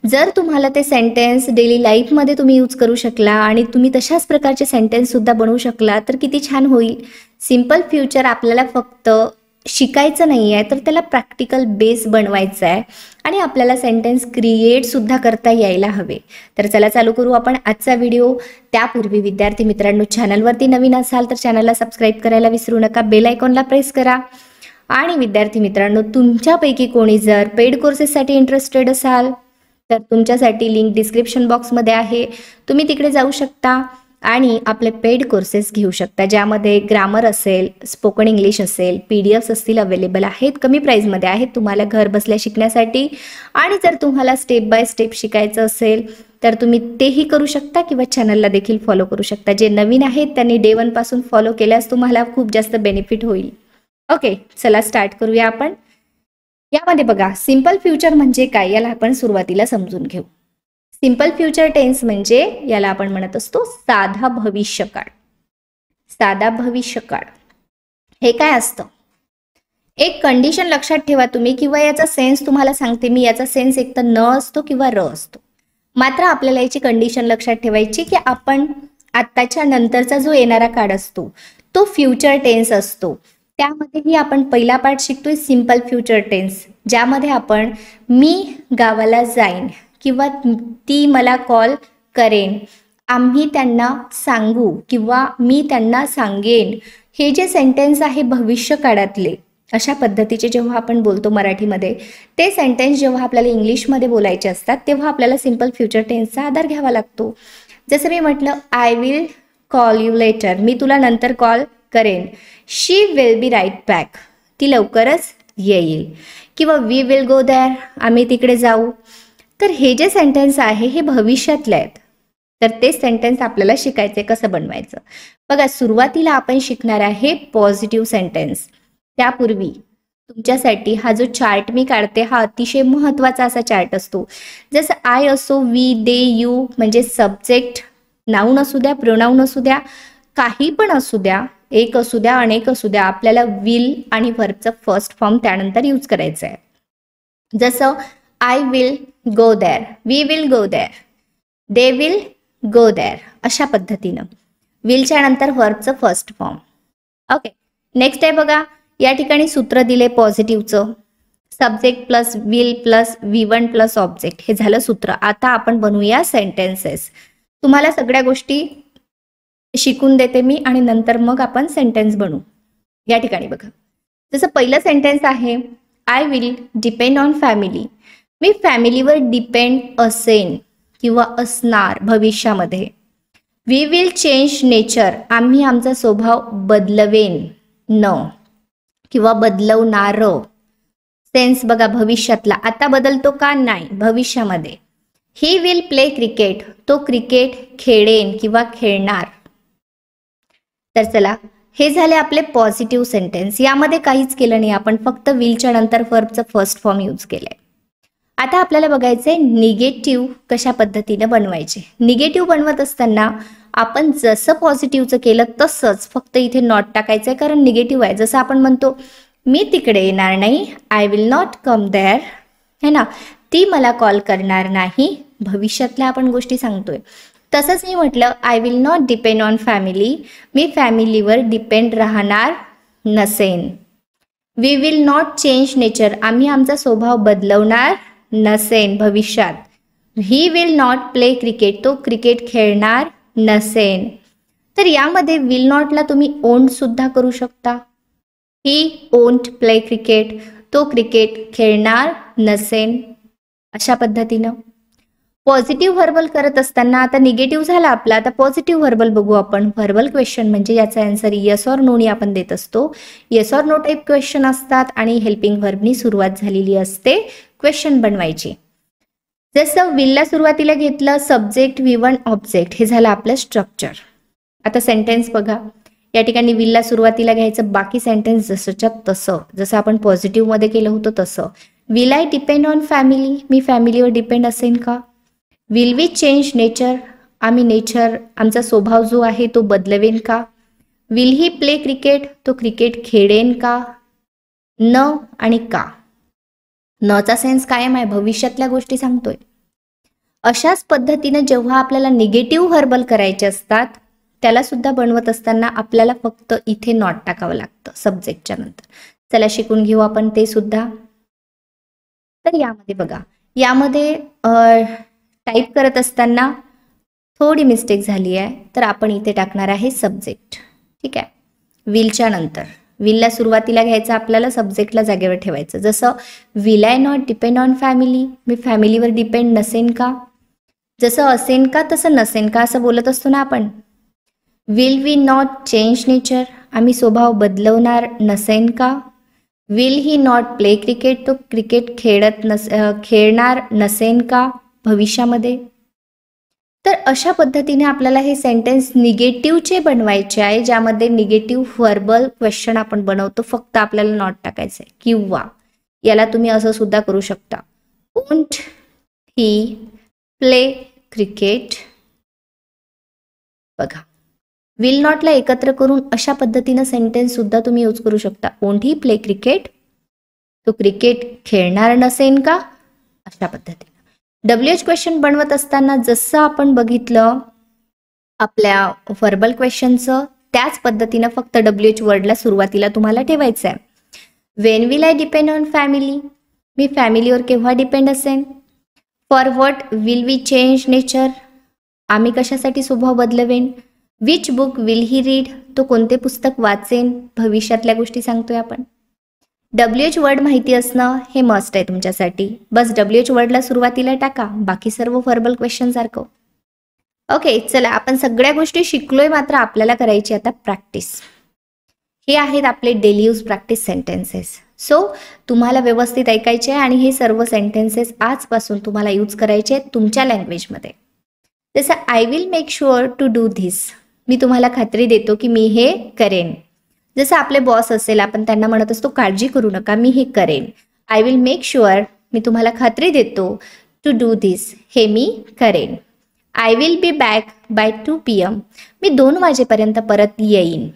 जर तुम्हाला ते सेंटेन्स डेली लाईफमध्ये तुम्ही यूज करू शकला आणि तुम्ही तशाच प्रकारचे सेंटेन्ससुद्धा बनवू शकला तर किती छान होईल. सिंपल फ्युचर आपल्याला फक्त शिकायचं नाही आहे, तर त्याला प्रॅक्टिकल बेस बनवायचा आहे आणि आपल्याला सेंटेन्स क्रिएटसुद्धा करता यायला हवे. तर चला चालू करू आपण आजचा व्हिडिओ. त्यापूर्वी विद्यार्थी मित्रांनो, चॅनलवरती नवीन असाल तर चॅनलला सबस्क्राईब करायला विसरू नका, बेल आयकॉनला प्रेस करा. आणि विद्यार्थी मित्रांनो, तुमच्यापैकी कोणी जर पेड कोर्सेससाठी इंटरेस्टेड असाल तर तुमच्यासाठी लिंक डिस्क्रिप्शन बॉक्समध्ये आहे, तुम्ही तिकडे जाऊ शकता आणि आपले पेड कोर्सेस घेऊ शकता, ज्यामध्ये ग्रामर असेल, स्पोकन इंग्लिश असेल, PDFs असतील, अवेलेबल आहेत, कमी प्राईजमध्ये आहेत तुम्हाला घर बसल्या शिकण्यासाठी. आणि जर तुम्हाला स्टेप बाय स्टेप शिकायचं असेल तर तुम्ही तेही करू शकता किंवा चॅनलला देखील फॉलो करू शकता. जे नवीन आहेत त्यांनी Day 1 पासून फॉलो केल्यास तुम्हाला खूप जास्त बेनिफिट होईल. ओके, चला स्टार्ट करूया आपण. यामध्ये बघा सिंपल फ्युचर म्हणजे काय याला आपण सुरुवातीला समजून घेऊ. सिंपल फ्युचर टेन्स म्हणजे याला आपण म्हणत असतो साधा भविष्यकाळ. साधा भविष्यकाळ हे काय असतं? एक कंडिशन लक्षात ठेवा तुम्ही, किंवा याचा सेन्स तुम्हाला सांगते मी. याचा सेन्स एक तर न असतो किंवा र असतो. मात्र आपल्याला याची कंडिशन लक्षात ठेवायची की आपण आत्ताच्या नंतरचा जो येणारा काळ असतो तो फ्युचर टेन्स असतो. त्यामध्येही आपण पहिला पार्ट शिकतोय सिंपल फ्युचर टेन्स, ज्यामध्ये आपण मी गावाला जाईन किंवा ती मला कॉल करेन, आम्ही त्यांना सांगू किंवा मी त्यांना सांगेन, हे जे सेंटेन्स आहे भविष्य काळातले, अशा पद्धतीचे जेव्हा आपण बोलतो मराठीमध्ये, ते सेंटेन्स जेव्हा आपल्याला इंग्लिशमध्ये बोलायचे असतात तेव्हा आपल्याला सिंपल फ्युचर टेन्सचा आधार घ्यावा लागतो. जसं मी म्हटलं, I will call you later, मी तुला नंतर कॉल करेन. She will be right back, ती लवकरच येईल. किंवा वी विल गो देअर, आम्ही तिकडे जाऊ. तर हे जे सेंटेन्स आहे हे भविष्यातले आहेत. तर ते सेंटेन्स आपल्याला शिकायचे कसं बनवायचं. बघा सुरुवातीला आपण शिकणार आहे पॉझिटिव्ह सेंटेन्स. त्यापूर्वी तुमच्यासाठी हा जो चार्ट मी काढते हा अतिशय महत्त्वाचा असा चार्ट असतो. जसं आय असो, वी, दे, यू म्हणजे सब्जेक्ट, नाऊन असू द्या, प्रोनाऊन असू द्या, काही पण असू द्या, एक असू द्या, अनेक असू द्या, आपल्याला विल आणि व्हर्बचं फर्स्ट फॉर्म त्यानंतर यूज करायचं आहे. जसं I will go there, we will go there, they will go there, अशा पद्धतीनं विलच्या नंतर व्हर्बचं फर्स्ट फॉर्म. ओके, नेक्स्ट आहे बघा, या ठिकाणी सूत्र दिले पॉझिटिव्हचं. Subject plus will plus V1 plus object, हे झालं सूत्र. आता आपण बनवूया सेंटेन्सेस. तुम्हाला सगळ्या गोष्टी शिकून देते मी आणि नंतर मग आपण सेंटेन्स बनवू. या ठिकाणी बघा, जसं पहिलं सेंटेन्स आहे I will depend on family, मी फॅमिलीवर डिपेंड असेन किंवा असणार भविष्यामध्ये. वी विल चेंज नेचर, आम्ही आमचा स्वभाव बदलवेन न किंवा बदलवणार. सेन्स बघा भविष्यातला, आता बदलतो का? नाही, भविष्यामध्ये. ही विल प्ले क्रिकेट, तो क्रिकेट खेळेन किंवा खेळणार. तर चला, हे झाले आपले पॉझिटिव्ह सेंटेन्स. यामध्ये काहीच केलं नाही आपण, फक्त विलच्या नंतर व्हर्बचं फर्स्ट फॉर्म यूज केलंय. आता आपल्याला बघायचंय निगेटिव्ह कशा पद्धतीने बनवायचे. निगेटिव्ह बनवत असताना आपण जसं पॉझिटिव्हचं केलं तसंच, फक्त इथे नॉट टाकायचंय कारण निगेटिव्ह आहे. जसं आपण म्हणतो मी तिकडे येणार नाही, I will not come there, है ना, ती मला कॉल करणार नाही, भविष्यातल्या आपण गोष्टी सांगतोय. तसंच मी म्हटलं I will not depend on family, मी फॅमिलीवर डिपेंड राहणार नसेन. We will not change nature, आम्ही आमचा स्वभाव बदलवणार नसेन भविष्यात. He will not play cricket, तो क्रिकेट खेळणार नसेन. तर यामध्ये विल नॉटला तुम्ही ओंट सुद्धा करू शकता. ही ओंट प्ले क्रिकेट, तो क्रिकेट खेळणार नसेन, अशा पद्धतीनं. पॉझिटिव्ह व्हर्बल करत असताना आता निगेटिव्ह झाला आपला, आता पॉझिटिव्ह व्हर्बल बघू आपण. व्हर्बल क्वेश्चन म्हणजे याचा आन्सर येस ऑर नोनी आपण देत असतो. Yes or no type question असतात आणि हेल्पिंग व्हर्बनी सुरुवात झालेली असते क्वेश्चन बनवायची. जसं विलला सुरुवातीला घेतलं सब्जेक्ट V1 ऑब्जेक्ट, हे झालं आपलं स्ट्रक्चर. आता सेंटेन्स बघा, या ठिकाणी विलला सुरुवातीला घ्यायचं, बाकी सेंटेन्स जसंच्या तसं, जसं आपण पॉझिटिव्ह मध्ये केलं होतं तसं. Will I depend on family, मी फॅमिलीवर डिपेंड असेन का? विल वी चेंज नेचर, आम्ही नेचर, आमचा स्वभाव जो आहे तो बदलवेन का? विल ही प्ले क्रिकेट, तो क्रिकेट खेळेन का? न आणि का, नचा सेन्स कायम आहे, भविष्यातल्या गोष्टी सांगतोय. अशाच पद्धतीने जेव्हा आपल्याला निगेटिव्ह व्हर्बल करायचे असतात त्याला सुद्धा बनवत असताना आपल्याला फक्त इथे नॉट टाकावं लागतं सब्जेक्टच्या नंतर. चला शिकून घेऊ आपण ते सुद्धा. तर यामध्ये बघा, यामध्ये टाईप करत असताना थोडी मिस्टेक झाली आहे, तर आपण इथे टाकणार आहे सब्जेक्ट. ठीक आहे, विलच्या नंतर. विलला सुरुवातीला घ्यायचं आपल्याला, सब्जेक्टला जागेवर ठेवायचं. जसं will I not depend on family, मी फॅमिलीवर डिपेंड नसेन का? जसं असेन का तसं नसेन का असं बोलत असतो ना आपण. Will we not change nature, आम्ही स्वभाव बदलवणार नसेन का? Will he not play cricket, तो क्रिकेट खेळणार नसेन का भविष्यामध्ये? तर अशा पद्धतीने आपल्याला हे सेंटेन्स निगेटिव्हचे बनवायचे आहे, ज्यामध्ये निगेटिव्ह व्हर्बल क्वेश्चन आपण बनवतो, फक्त आपल्याला नॉट टाकायचं आहे. किंवा याला तुम्ही असं सुद्धा करू शकता, वोंट ही प्ले क्रिकेट. बघा, विल नॉटला एकत्र करून अशा पद्धतीनं सेंटेन्स सुद्धा तुम्ही यूज करू शकता. वोंट ही प्ले क्रिकेट, तो क्रिकेट खेळणार नसेन का, अशा पद्धतीनं. WH क्वेश्चन बनवत असताना जसं आपण बघितलं आपल्या व्हर्बल क्वेश्चनचं, त्याच पद्धतीनं फक्त WH वर्डला सुरुवातीला तुम्हाला ठेवायचं आहे. When will I depend on family, मी फॅमिलीवर केव्हा डिपेंड असेन. For what will we change nature, आम्ही कशासाठी स्वभाव बदलवेन. Which book will he read, तो कोणते पुस्तक वाचेन, भविष्यातल्या गोष्टी सांगतोय आपण. WH वर्ड माहिती असणं हे मस्ट आहे तुमच्यासाठी. बस WH वर्डला सुरुवातीला टाका, बाकी सर्व व्हर्बल क्वेश्चन सारखं. ओके, चला आपण सगळ्या गोष्टी शिकलोय, मात्र आपल्याला करायची आता प्रॅक्टिस. हे आहेत आपले daily use practice sentences. So तुम्हाला व्यवस्थित ऐकायचे आहे आणि हे सर्व सेंटेन्सेस आजपासून तुम्हाला यूज करायचे आहेत तुमच्या लँग्वेजमध्ये. जसं I will make sure to do this, मी तुम्हाला खात्री देतो की मी हे करेन. जसं आपले बॉस असेल, आपण त्यांना म्हणत असतो काळजी करू नका, मी हे करेन. आय विल मेक शुअर, मी तुम्हाला खात्री देतो, टू डू धिस, हे मी करेन. I will be back by 2 PM, मी 2 वाजेपर्यंत परत येईन.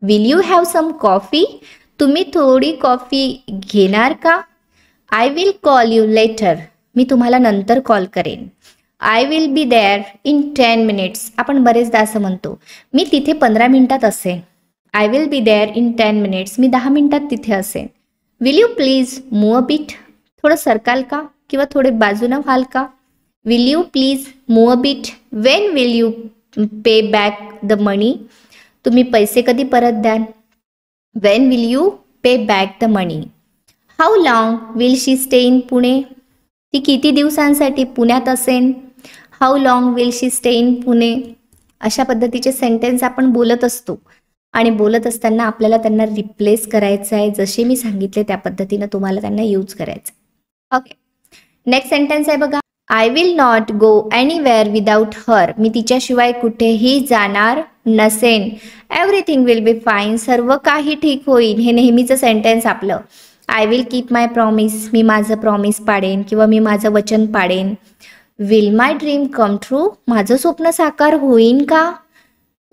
Will you have some coffee, तुम्ही थोडी कॉफी घेणार का. I will call you later, मी तुम्हाला नंतर कॉल करेन. I will be there in 10 minutes, आपण बरेचदा असं म्हणतो मी तिथे 15 मिनिटात असेन. I will be there in 10 minutes, मी 10 मिनिटात तिथे असेन. Will you please move a bit, थोडं सरकाल का किंवा थोडे बाजूनं व्हाल का. Will you please move a bit. When will you pay back the money, तुम्ही पैसे कधी परत द्याल. When will you pay back the money. How long will she stay in Pune, ती किती दिवसांसाठी पुण्यात असेन. How long will she stay in Pune. अशा पद्धतीचे सेंटेन्स आपण बोलत असतो आणि बोलत असताना आपल्याला त्यांना रिप्लेस करायचं आहे. जसे मी सांगितले त्या पद्धतीनं तुम्हाला त्यांना यूज करायचं. ओके, नेक्स्ट सेंटेन्स आहे बघा. I will not go anywhere without her, मी तिच्याशिवाय कुठेही जाणार नसेन. एव्हरीथिंग विल बी फाईन, सर्व काही ठीक होईल. हे नेहमीचं सेंटेन्स आपलं. I will keep my promise, मी माझं प्रॉमिस पाडेन किंवा मी माझं वचन पाडेन. Will my dream come true, माझं स्वप्न साकार होईन का.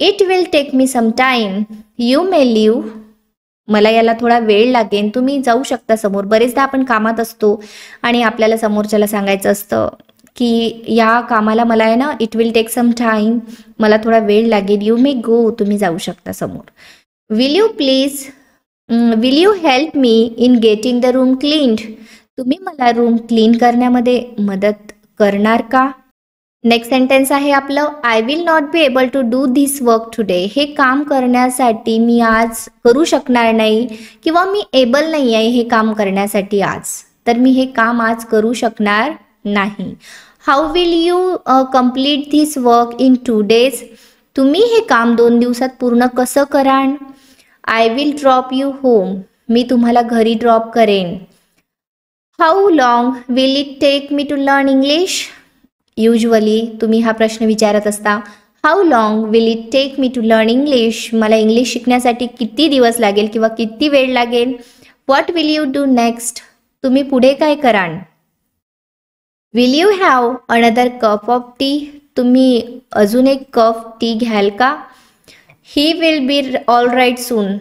It will take me some time, you may leave, मला याला थोडा वेळ लागेल, तुम्ही जाऊ शकता समोर. बरेचदा आपण कामात असतो आणि आपल्याला समोरच्याला सांगायचं असतं की या कामाला मला आहे ना, it will take some time, मला थोडा वेळ लागेल. यू मे गो, तुम्ही जाऊ शकता समोर. Will you please, will you help me in getting the room cleaned, तुम्ही मला रूम क्लीन करण्यामध्ये मदत करणार का. नेक्स्ट सेंटेन्स आहे आपलं. I will not be able to do this work today, हे काम करण्यासाठी मी आज करू शकणार नाही किंवा मी एबल नाही आहे हे काम करण्यासाठी आज, तर मी हे काम आज करू शकणार नाही. How will you complete this work in 2 days, तुम्ही हे काम 2 दिवसात पूर्ण कसं कराल. I will drop you home, मी तुम्हाला घरी ड्रॉप करेन. How long will it take me to learn English, usually तुम्ही हा प्रश्न विचारत असता. How long will it take me to learn English, मला इंग्लिश शिकण्यासाठी किती दिवस लागेल किंवा किती वेळ लागेल. What will you do next, तुम्ही पुढे काय कराल. Will you have another cup of tea, तुम्ही अजून एक कप टी घ्याल का. He will be all right soon,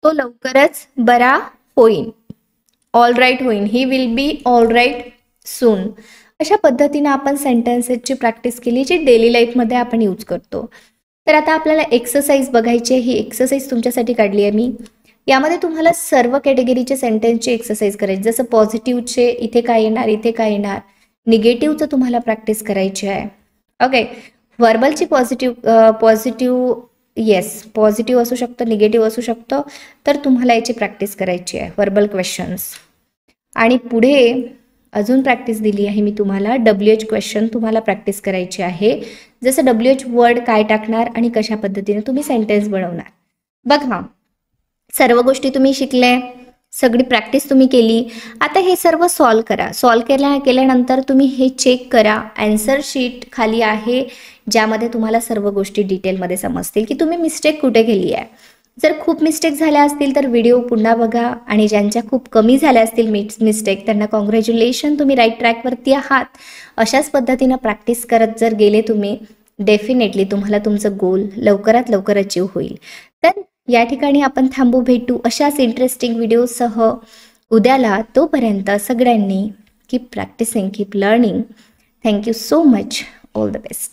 तो लवकरच बरा होईल. ऑल राईट होईल, he will be all right soon. अशा पद्धतीनं आपण सेंटेन्सेसची प्रॅक्टिस केली जी डेली लाईफमध्ये आपण यूज करतो. तर आता आपल्याला एक्सरसाइज बघायची आहे. ही एक्सरसाइज तुमच्यासाठी काढली आहे मी. यामध्ये तुम्हाला सर्व कॅटेगरीचे सेंटेन्सची एक्सरसाइज करायची. जसं पॉझिटिव्हचे इथे काय येणार, इथे काय येणार. निगेटिव्हचं तुम्हाला प्रॅक्टिस करायची आहे. ओके, व्हर्बलची पॉझिटिव्ह येस पॉझिटिव्ह असू शकतं, निगेटिव्ह असू शकतं. तर तुम्हाला याची प्रॅक्टिस करायची आहे, व्हर्बल क्वेश्चन्स. आणि पुढे अजून प्रॅक्टिस दिली आहे मी तुम्हाला. WH क्वेश्चन तुम्हाला प्रॅक्टिस करायची आहे. जसं WH वर्ड काय टाकणार आणि कशा पद्धतीने तुम्ही सेंटेन्स बनवणार. बघा, सर्व गोष्टी तुम्ही शिकले, सगळी प्रॅक्टिस तुम्ही केली. आता हे सर्व सॉल्व करा. सॉल्व केल्यानंतर तुम्ही हे चेक करा. आन्सर शीट खाली आहे ज्यामध्ये तुम्हाला सर्व गोष्टी डिटेलमध्ये समजतील की तुम्ही मिस्टेक कुठे केली आहे. जर खूप मिस्टेक झाल्या असतील तर व्हिडिओ पुन्हा बघा, आणि ज्यांच्या खूप कमी झाल्या असतील मिस्टेक त्यांना कॉंग्रॅच्युलेशन, तुम्ही राईट ट्रॅकवरती आहात. अशाच पद्धतीनं प्रॅक्टिस करत जर गेले तुम्ही, डेफिनेटली तुम्हाला तुमचं गोल लवकरात लवकर अचीव होईल. तर या ठिकाणी आपण थांबू, भेटू अशाच इंटरेस्टिंग व्हिडिओसह उद्याला. तोपर्यंत सगळ्यांनी keep practicing, keep learning. Thank you so much. All the best.